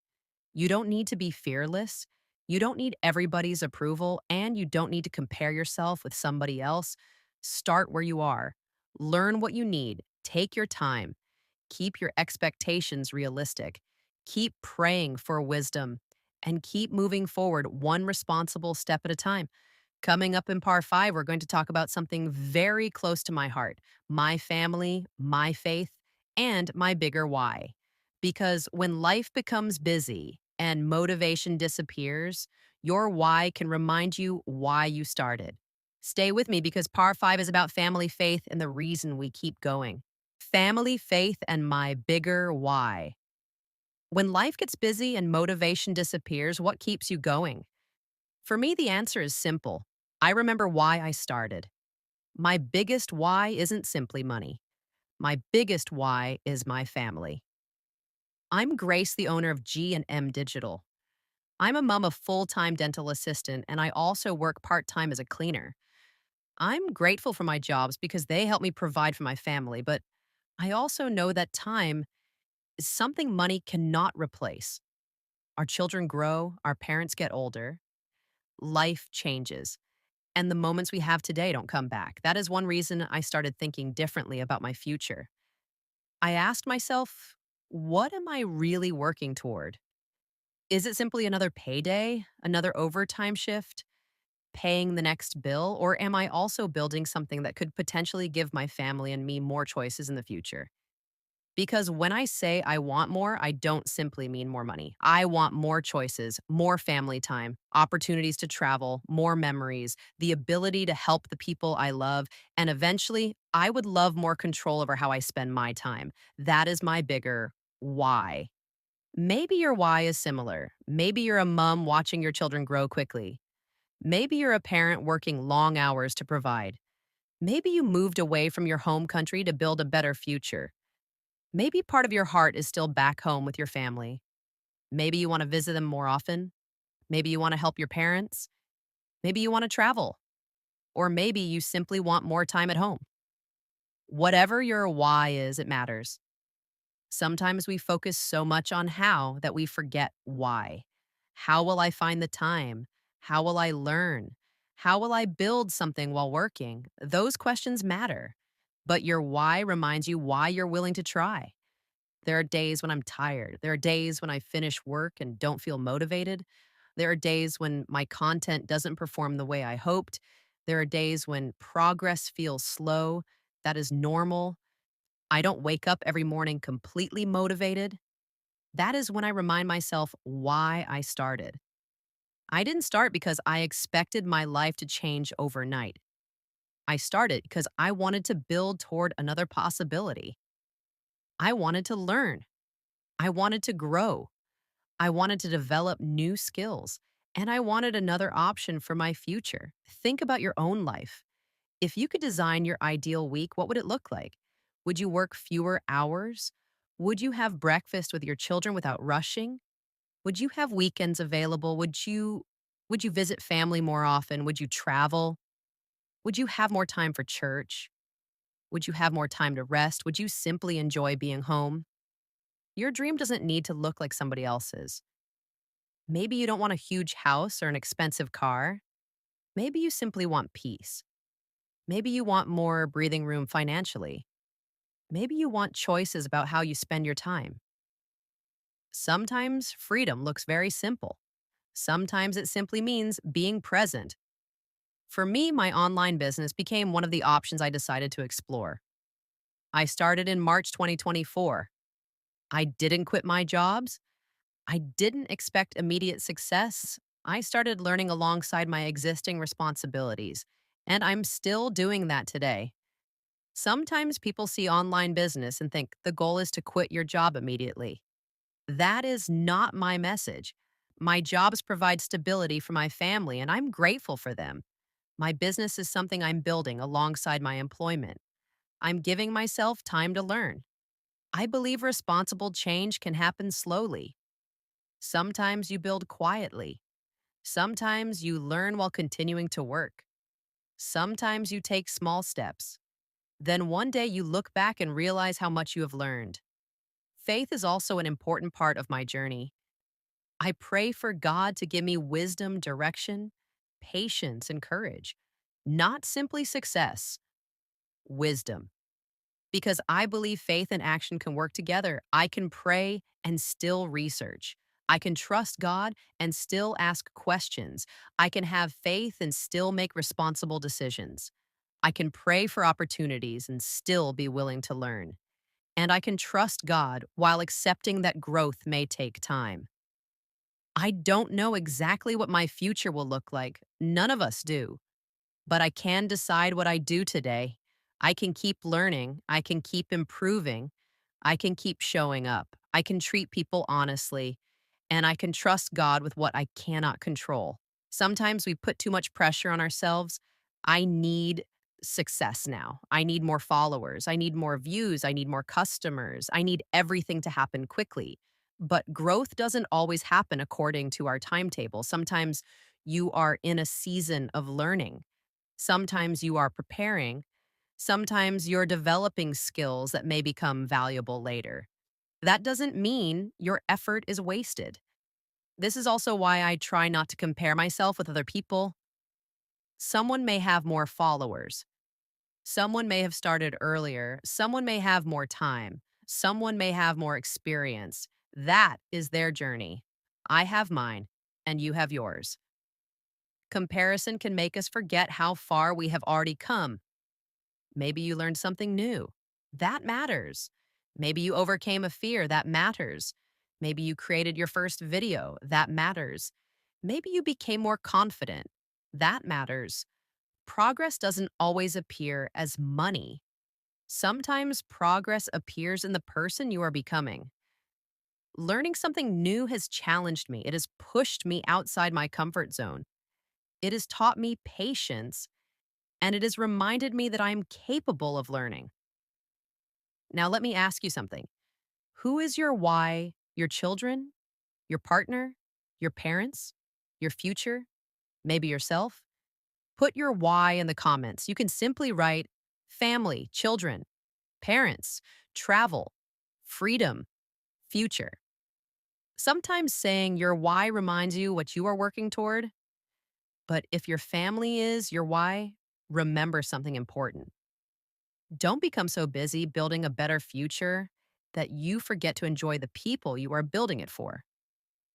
You don't need to be fearless. You don't need everybody's approval, and you don't need to compare yourself with somebody else. Start where you are. Learn what you need. Take your time. Keep your expectations realistic. Keep praying for wisdom and keep moving forward one responsible step at a time. Coming up in Par 5, we're going to talk about something very close to my heart: my family, my faith, and my bigger why. Because when life becomes busy and motivation disappears, your why can remind you why you started. Stay with me because Par 5 is about family, faith, and the reason we keep going. Family, faith, and my bigger why. When life gets busy and motivation disappears, what keeps you going? For me, the answer is simple. I remember why I started. My biggest why isn't simply money. My biggest why is my family. I'm Grace, the owner of G&M Digital. I'm a mom of full-time dental assistant, and I also work part-time as a cleaner. I'm grateful for my jobs because they help me provide for my family, but I also know that time is something money cannot replace. Our children grow, our parents get older, life changes, and the moments we have today don't come back. That is one reason I started thinking differently about my future. I asked myself, what am I really working toward? Is it simply another payday, another overtime shift, paying the next bill, or am I also building something that could potentially give my family and me more choices in the future? Because when I say I want more, I don't simply mean more money. I want more choices, more family time, opportunities to travel, more memories, the ability to help the people I love, and eventually, I would love more control over how I spend my time. That is my bigger why. Maybe your why is similar. Maybe you're a mom watching your children grow quickly. Maybe you're a parent working long hours to provide. Maybe you moved away from your home country to build a better future. Maybe part of your heart is still back home with your family. Maybe you want to visit them more often. Maybe you want to help your parents. Maybe you want to travel. Or maybe you simply want more time at home. Whatever your why is, it matters. Sometimes we focus so much on how that we forget why. How will I find the time? How will I learn? How will I build something while working? Those questions matter. But your why reminds you why you're willing to try. There are days when I'm tired. There are days when I finish work and don't feel motivated. There are days when my content doesn't perform the way I hoped. There are days when progress feels slow. That is normal. I don't wake up every morning completely motivated. That is when I remind myself why I started. I didn't start because I expected my life to change overnight. I started because I wanted to build toward another possibility. I wanted to learn. I wanted to grow. I wanted to develop new skills. And I wanted another option for my future. Think about your own life. If you could design your ideal week, what would it look like? Would you work fewer hours? Would you have breakfast with your children without rushing? Would you have weekends available? Would you visit family more often? Would you travel? Would you have more time for church? Would you have more time to rest? Would you simply enjoy being home? Your dream doesn't need to look like somebody else's. Maybe you don't want a huge house or an expensive car. Maybe you simply want peace. Maybe you want more breathing room financially. Maybe you want choices about how you spend your time. Sometimes freedom looks very simple. Sometimes it simply means being present. For me, my online business became one of the options I decided to explore. I started in March 2024. I didn't quit my jobs. I didn't expect immediate success. I started learning alongside my existing responsibilities, and I'm still doing that today. Sometimes people see online business and think the goal is to quit your job immediately. That is not my message. My jobs provide stability for my family, and I'm grateful for them. My business is something I'm building alongside my employment. I'm giving myself time to learn. I believe responsible change can happen slowly. Sometimes you build quietly. Sometimes you learn while continuing to work. Sometimes you take small steps. Then one day you look back and realize how much you have learned. Faith is also an important part of my journey. I pray for God to give me wisdom, direction, patience, and courage. Not simply success, wisdom. Because I believe faith and action can work together. I can pray and still research. I can trust God and still ask questions. I can have faith and still make responsible decisions. I can pray for opportunities and still be willing to learn. And I can trust God while accepting that growth may take time. I don't know exactly what my future will look like. None of us do. But I can decide what I do today. I can keep learning. I can keep improving. I can keep showing up. I can treat people honestly. And I can trust God with what I cannot control. Sometimes we put too much pressure on ourselves. I need success now. I need more followers. I need more views. I need more customers. I need everything to happen quickly. But growth doesn't always happen according to our timetable. Sometimes you are in a season of learning. Sometimes you are preparing. Sometimes you're developing skills that may become valuable later. That doesn't mean your effort is wasted. This is also why I try not to compare myself with other people. Someone may have more followers. Someone may have started earlier. Someone may have more time. Someone may have more experience. That is their journey. I have mine, and you have yours. Comparison can make us forget how far we have already come. Maybe you learned something new. That matters. Maybe you overcame a fear. That matters. Maybe you created your first video. That matters. Maybe you became more confident. That matters. Progress doesn't always appear as money. Sometimes progress appears in the person you are becoming. Learning something new has challenged me. It has pushed me outside my comfort zone. It has taught me patience, and it has reminded me that I am capable of learning. Now, let me ask you something. Who is your why? Your children? Your partner? Your parents? Your future? Maybe yourself? Put your why in the comments. You can simply write family, children, parents, travel, freedom, future. Sometimes saying your why reminds you what you are working toward, but if your family is your why, remember something important. Don't become so busy building a better future that you forget to enjoy the people you are building it for.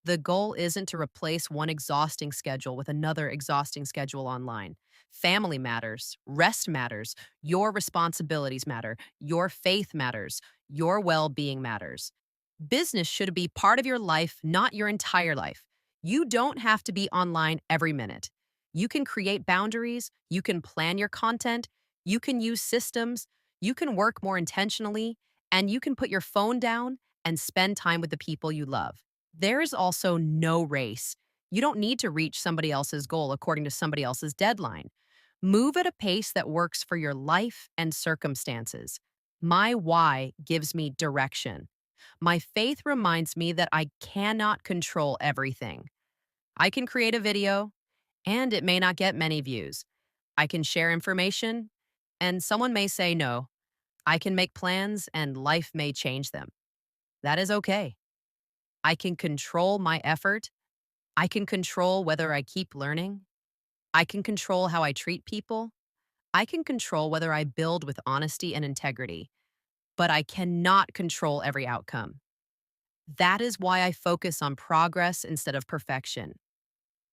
The goal isn't to replace one exhausting schedule with another exhausting schedule online. Family matters, rest matters, your responsibilities matter, your faith matters, your well being matters. Business should be part of your life, not your entire life. You don't have to be online every minute. You can create boundaries, you can plan your content, you can use systems, you can work more intentionally, and you can put your phone down and spend time with the people you love. There is also no race. You don't need to reach somebody else's goal according to somebody else's deadline. Move at a pace that works for your life and circumstances. My why gives me direction. My faith reminds me that I cannot control everything. I can create a video, and it may not get many views. I can share information, and someone may say no. I can make plans, and life may change them. That is okay. I can control my effort. I can control whether I keep learning. I can control how I treat people. I can control whether I build with honesty and integrity, but I cannot control every outcome. That is why I focus on progress instead of perfection.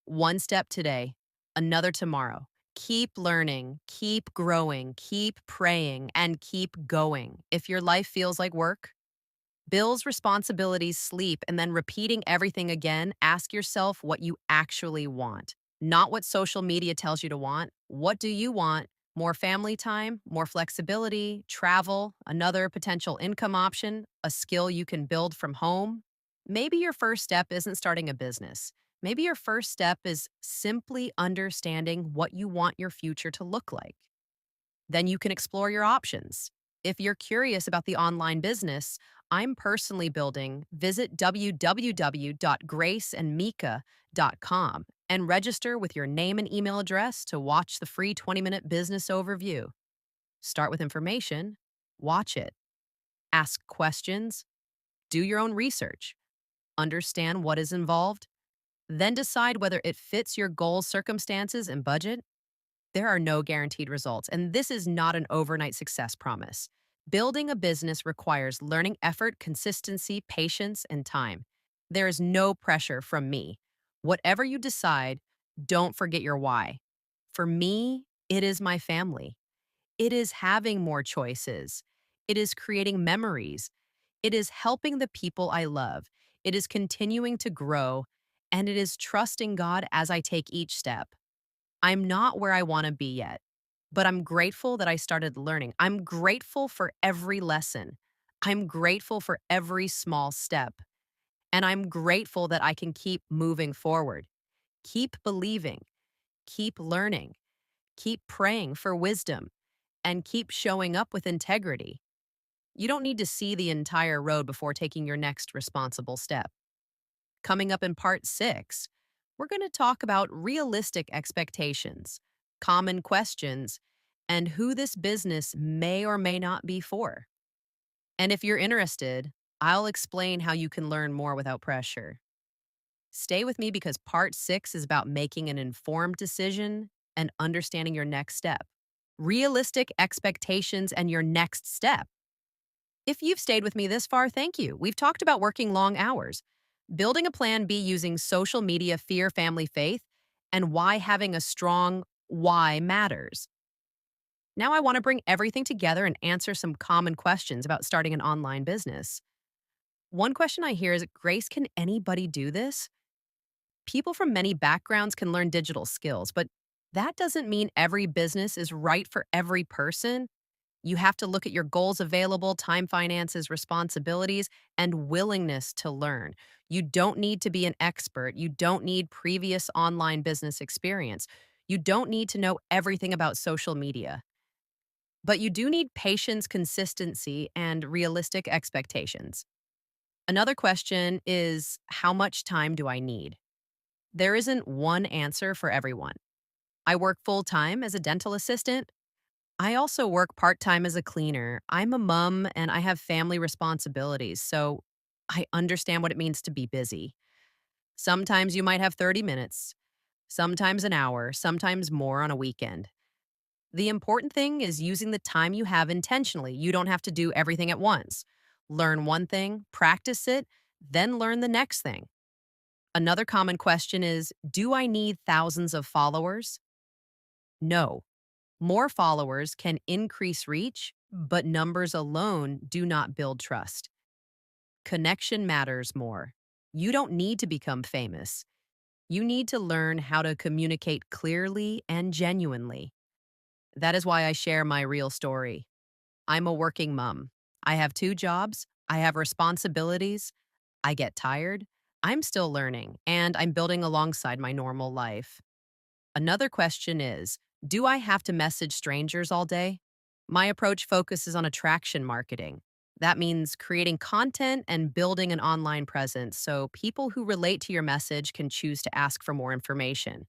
One step today, another tomorrow. Keep learning, keep growing, keep praying, and keep going. If your life feels like work, bills, responsibilities, sleep, and then repeating everything again, ask yourself what you actually want, not what social media tells you to want. What do you want? More family time, more flexibility, travel, another potential income option, a skill you can build from home? Maybe your first step isn't starting a business. Maybe your first step is simply understanding what you want your future to look like. Then you can explore your options. If you're curious about the online business I'm personally building, visit www.graceandmika.com and register with your name and email address to watch the free 20-minute business overview. Start with information, watch it, ask questions, do your own research, understand what is involved, then decide whether it fits your goals, circumstances, and budget. There are no guaranteed results, and this is not an overnight success promise. Building a business requires learning effort, consistency, patience, and time. There is no pressure from me. Whatever you decide, don't forget your why. For me, it is my family. It is having more choices. It is creating memories. It is helping the people I love. It is continuing to grow, and it is trusting God as I take each step. I'm not where I want to be yet, but I'm grateful that I started learning. I'm grateful for every lesson. I'm grateful for every small step. And I'm grateful that I can keep moving forward, keep believing, keep learning, keep praying for wisdom, and keep showing up with integrity. You don't need to see the entire road before taking your next responsible step. Coming up in part 6, we're going to talk about realistic expectations, common questions, and who this business may or may not be for. And if you're interested, I'll explain how you can learn more without pressure. Stay with me because part 6 is about making an informed decision and understanding your next step. Realistic expectations and your next step. If you've stayed with me this far, thank you. We've talked about working long hours, building a plan B using social media, fear, family, faith, and why having a strong why matters. Now I want to bring everything together and answer some common questions about starting an online business. One question I hear is, Grace, can anybody do this? People from many backgrounds can learn digital skills, but that doesn't mean every business is right for every person. You have to look at your goals available, time, finances, responsibilities, and willingness to learn. You don't need to be an expert. You don't need previous online business experience. You don't need to know everything about social media. But you do need patience, consistency, and realistic expectations. Another question is, how much time do I need? There isn't one answer for everyone. I work full time as a dental assistant. I also work part time as a cleaner. I'm a mom and I have family responsibilities, so I understand what it means to be busy. Sometimes you might have 30 minutes, sometimes an hour, sometimes more on a weekend. The important thing is using the time you have intentionally. You don't have to do everything at once. Learn one thing, practice it, then learn the next thing. Another common question is, do I need thousands of followers? No. More followers can increase reach, but numbers alone do not build trust. Connection matters more. You don't need to become famous. You need to learn how to communicate clearly and genuinely. That is why I share my real story. I'm a working mom. I have two jobs. I have responsibilities. I get tired. I'm still learning, and I'm building alongside my normal life. Another question is, do I have to message strangers all day? My approach focuses on attraction marketing. That means creating content and building an online presence so people who relate to your message can choose to ask for more information.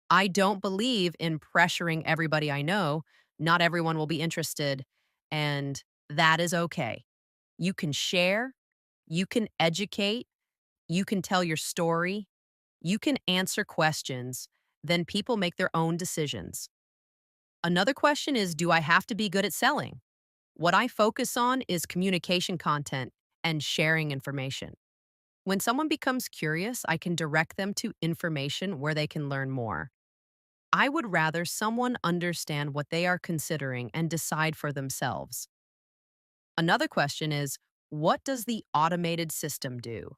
I don't believe in pressuring everybody I know. Not everyone will be interested, and that is okay. You can share, you can educate, you can tell your story, you can answer questions, then people make their own decisions. Another question is, do I have to be good at selling? What I focus on is communication content and sharing information. When someone becomes curious, I can direct them to information where they can learn more. I would rather someone understand what they are considering and decide for themselves. Another question is, what does the automated system do?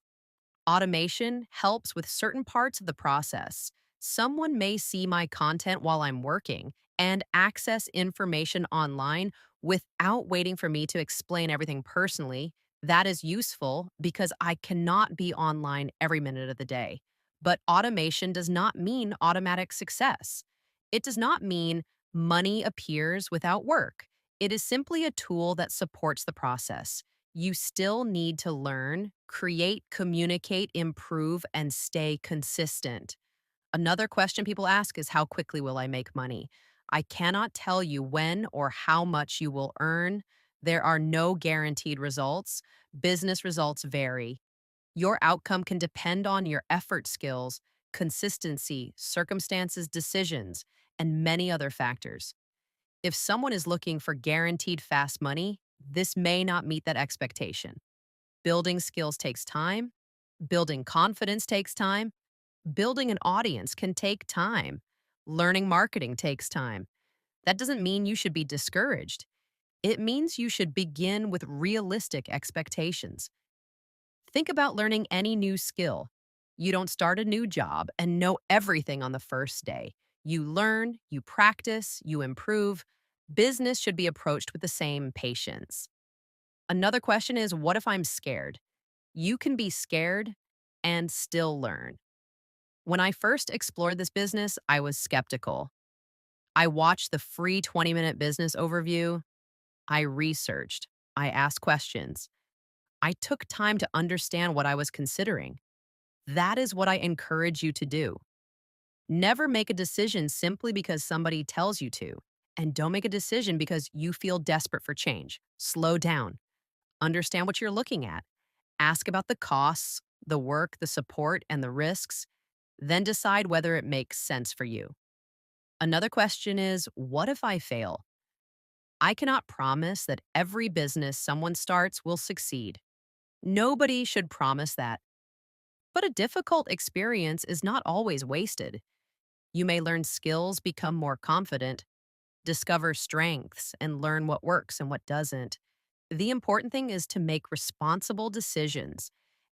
Automation helps with certain parts of the process. Someone may see my content while I'm working and access information online without waiting for me to explain everything personally. That is useful because I cannot be online every minute of the day. But automation does not mean automatic success. It does not mean money appears without work. It is simply a tool that supports the process. You still need to learn, create, communicate, improve, and stay consistent. Another question people ask is, how quickly will I make money? I cannot tell you when or how much you will earn. There are no guaranteed results. Business results vary. Your outcome can depend on your effort skills, consistency, circumstances, decisions, and many other factors. If someone is looking for guaranteed fast money, this may not meet that expectation. Building skills takes time. Building confidence takes time. Building an audience can take time. Learning marketing takes time. That doesn't mean you should be discouraged. It means you should begin with realistic expectations. Think about learning any new skill. You don't start a new job and know everything on the first day. You learn, you practice, you improve. Business should be approached with the same patience. Another question is, what if I'm scared? You can be scared and still learn. When I first explored this business, I was skeptical. I watched the free 20-minute business overview. I researched. I asked questions. I took time to understand what I was considering. That is what I encourage you to do. Never make a decision simply because somebody tells you to. And don't make a decision because you feel desperate for change. Slow down. Understand what you're looking at. Ask about the costs, the work, the support, and the risks. Then decide whether it makes sense for you. Another question is, what if I fail? I cannot promise that every business someone starts will succeed. Nobody should promise that. But a difficult experience is not always wasted. You may learn skills, become more confident, discover strengths, and learn what works and what doesn't. The important thing is to make responsible decisions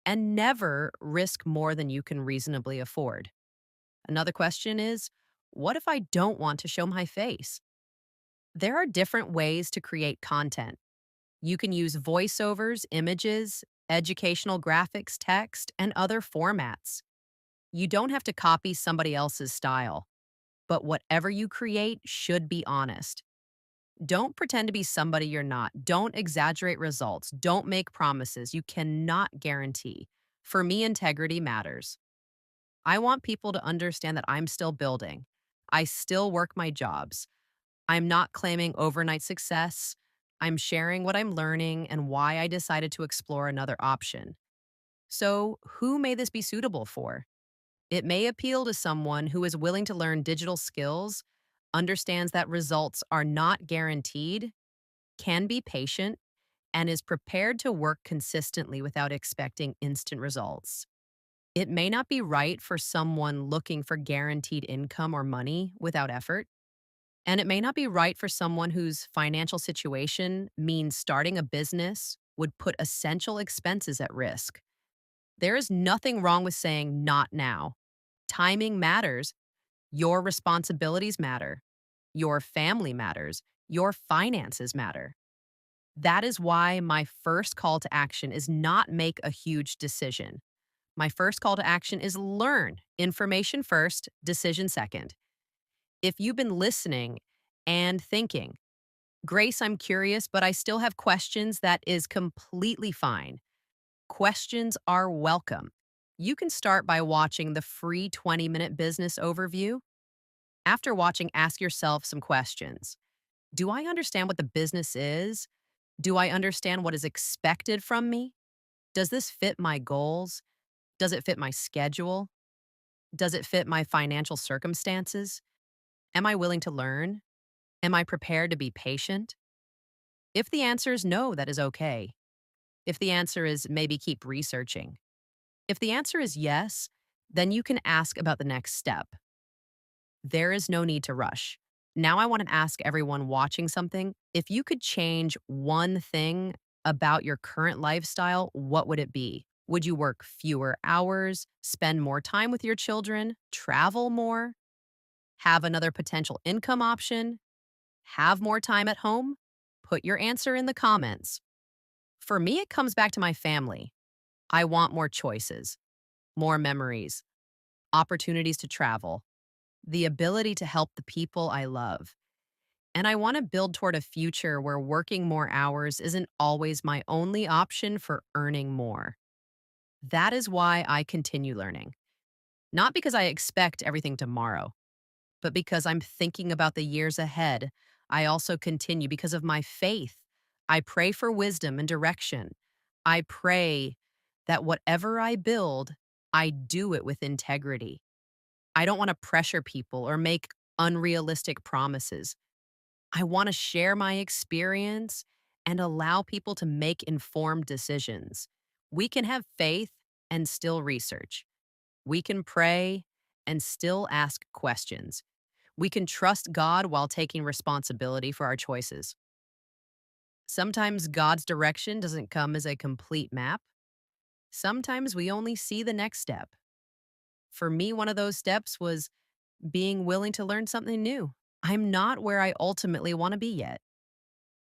and never risk more than you can reasonably afford. Another question is, what if I don't want to show my face? There are different ways to create content. You can use voiceovers, images, educational graphics, text, and other formats. You don't have to copy somebody else's style, but whatever you create should be honest. Don't pretend to be somebody you're not. Don't exaggerate results. Don't make promises you cannot guarantee. For me, integrity matters. I want people to understand that I'm still building. I still work my jobs. I'm not claiming overnight success. I'm sharing what I'm learning and why I decided to explore another option. So, who may this be suitable for? It may appeal to someone who is willing to learn digital skills, understands that results are not guaranteed, can be patient, and is prepared to work consistently without expecting instant results. It may not be right for someone looking for guaranteed income or money without effort. And it may not be right for someone whose financial situation means starting a business would put essential expenses at risk. There is nothing wrong with saying not now. Timing matters. Your responsibilities matter. Your family matters. Your finances matter. That is why my first call to action is not make a huge decision. My first call to action is learn. Information first, decision second. If you've been listening and thinking, Grace, I'm curious, but I still have questions, that is completely fine. Questions are welcome. You can start by watching the free 20-minute business overview. After watching, ask yourself some questions. Do I understand what the business is? Do I understand what is expected from me? Does this fit my goals? Does it fit my schedule? Does it fit my financial circumstances? Am I willing to learn? Am I prepared to be patient? If the answer is no, that is okay. If the answer is maybe keep researching. If the answer is yes, then you can ask about the next step. There is no need to rush. Now, I want to ask everyone watching something, if you could change one thing about your current lifestyle, what would it be? Would you work fewer hours, spend more time with your children, travel more, have another potential income option, have more time at home? Put your answer in the comments. For me, it comes back to my family. I want more choices, more memories, opportunities to travel, the ability to help the people I love. And I want to build toward a future where working more hours isn't always my only option for earning more. That is why I continue learning. Not because I expect everything tomorrow, but because I'm thinking about the years ahead. I also continue because of my faith. I pray for wisdom and direction. I pray that whatever I build, I do it with integrity. I don't want to pressure people or make unrealistic promises. I want to share my experience and allow people to make informed decisions. We can have faith and still research. We can pray and still ask questions. We can trust God while taking responsibility for our choices. Sometimes God's direction doesn't come as a complete map. Sometimes we only see the next step. For me, one of those steps was being willing to learn something new. I'm not where I ultimately want to be yet.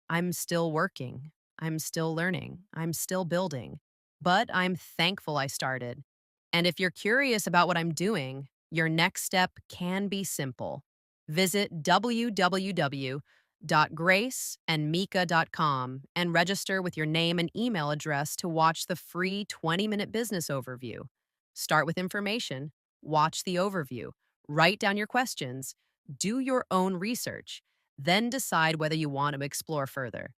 I'm still working. I'm still learning. I'm still building. But I'm thankful I started. And if you're curious about what I'm doing, your next step can be simple. Visit www.graceandmika.com and register with your name and email address to watch the free 20-minute business overview. Start with information, watch the overview, write down your questions, do your own research, then decide whether you want to explore further.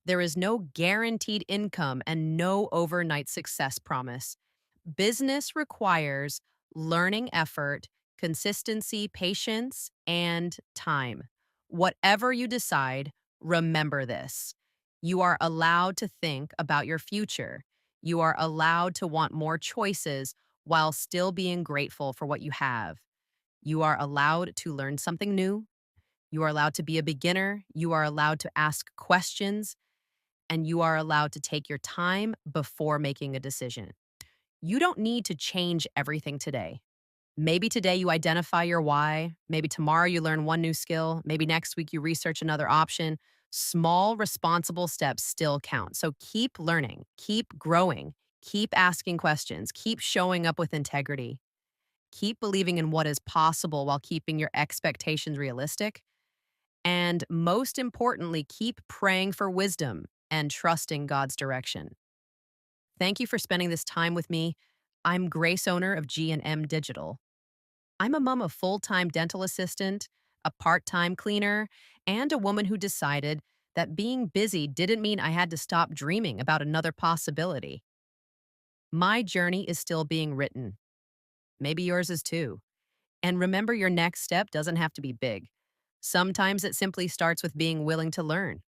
There is no guaranteed income and no overnight success promise. Business requires learning effort, consistency, patience, and time. Whatever you decide, remember this. You are allowed to think about your future. You are allowed to want more choices while still being grateful for what you have. You are allowed to learn something new. You are allowed to be a beginner. You are allowed to ask questions, and you are allowed to take your time before making a decision. You don't need to change everything today. Maybe today you identify your why. Maybe tomorrow you learn one new skill. Maybe next week you research another option. Small, responsible steps still count. So keep learning, keep growing, keep asking questions, keep showing up with integrity, keep believing in what is possible while keeping your expectations realistic. And most importantly, keep praying for wisdom and trusting God's direction. Thank you for spending this time with me. I'm Grace, owner of G&M Digital. I'm a mom of full-time dental assistant, a part time cleaner, and a woman who decided that being busy didn't mean I had to stop dreaming about another possibility. My journey is still being written. Maybe yours is too. And remember, your next step doesn't have to be big. Sometimes it simply starts with being willing to learn.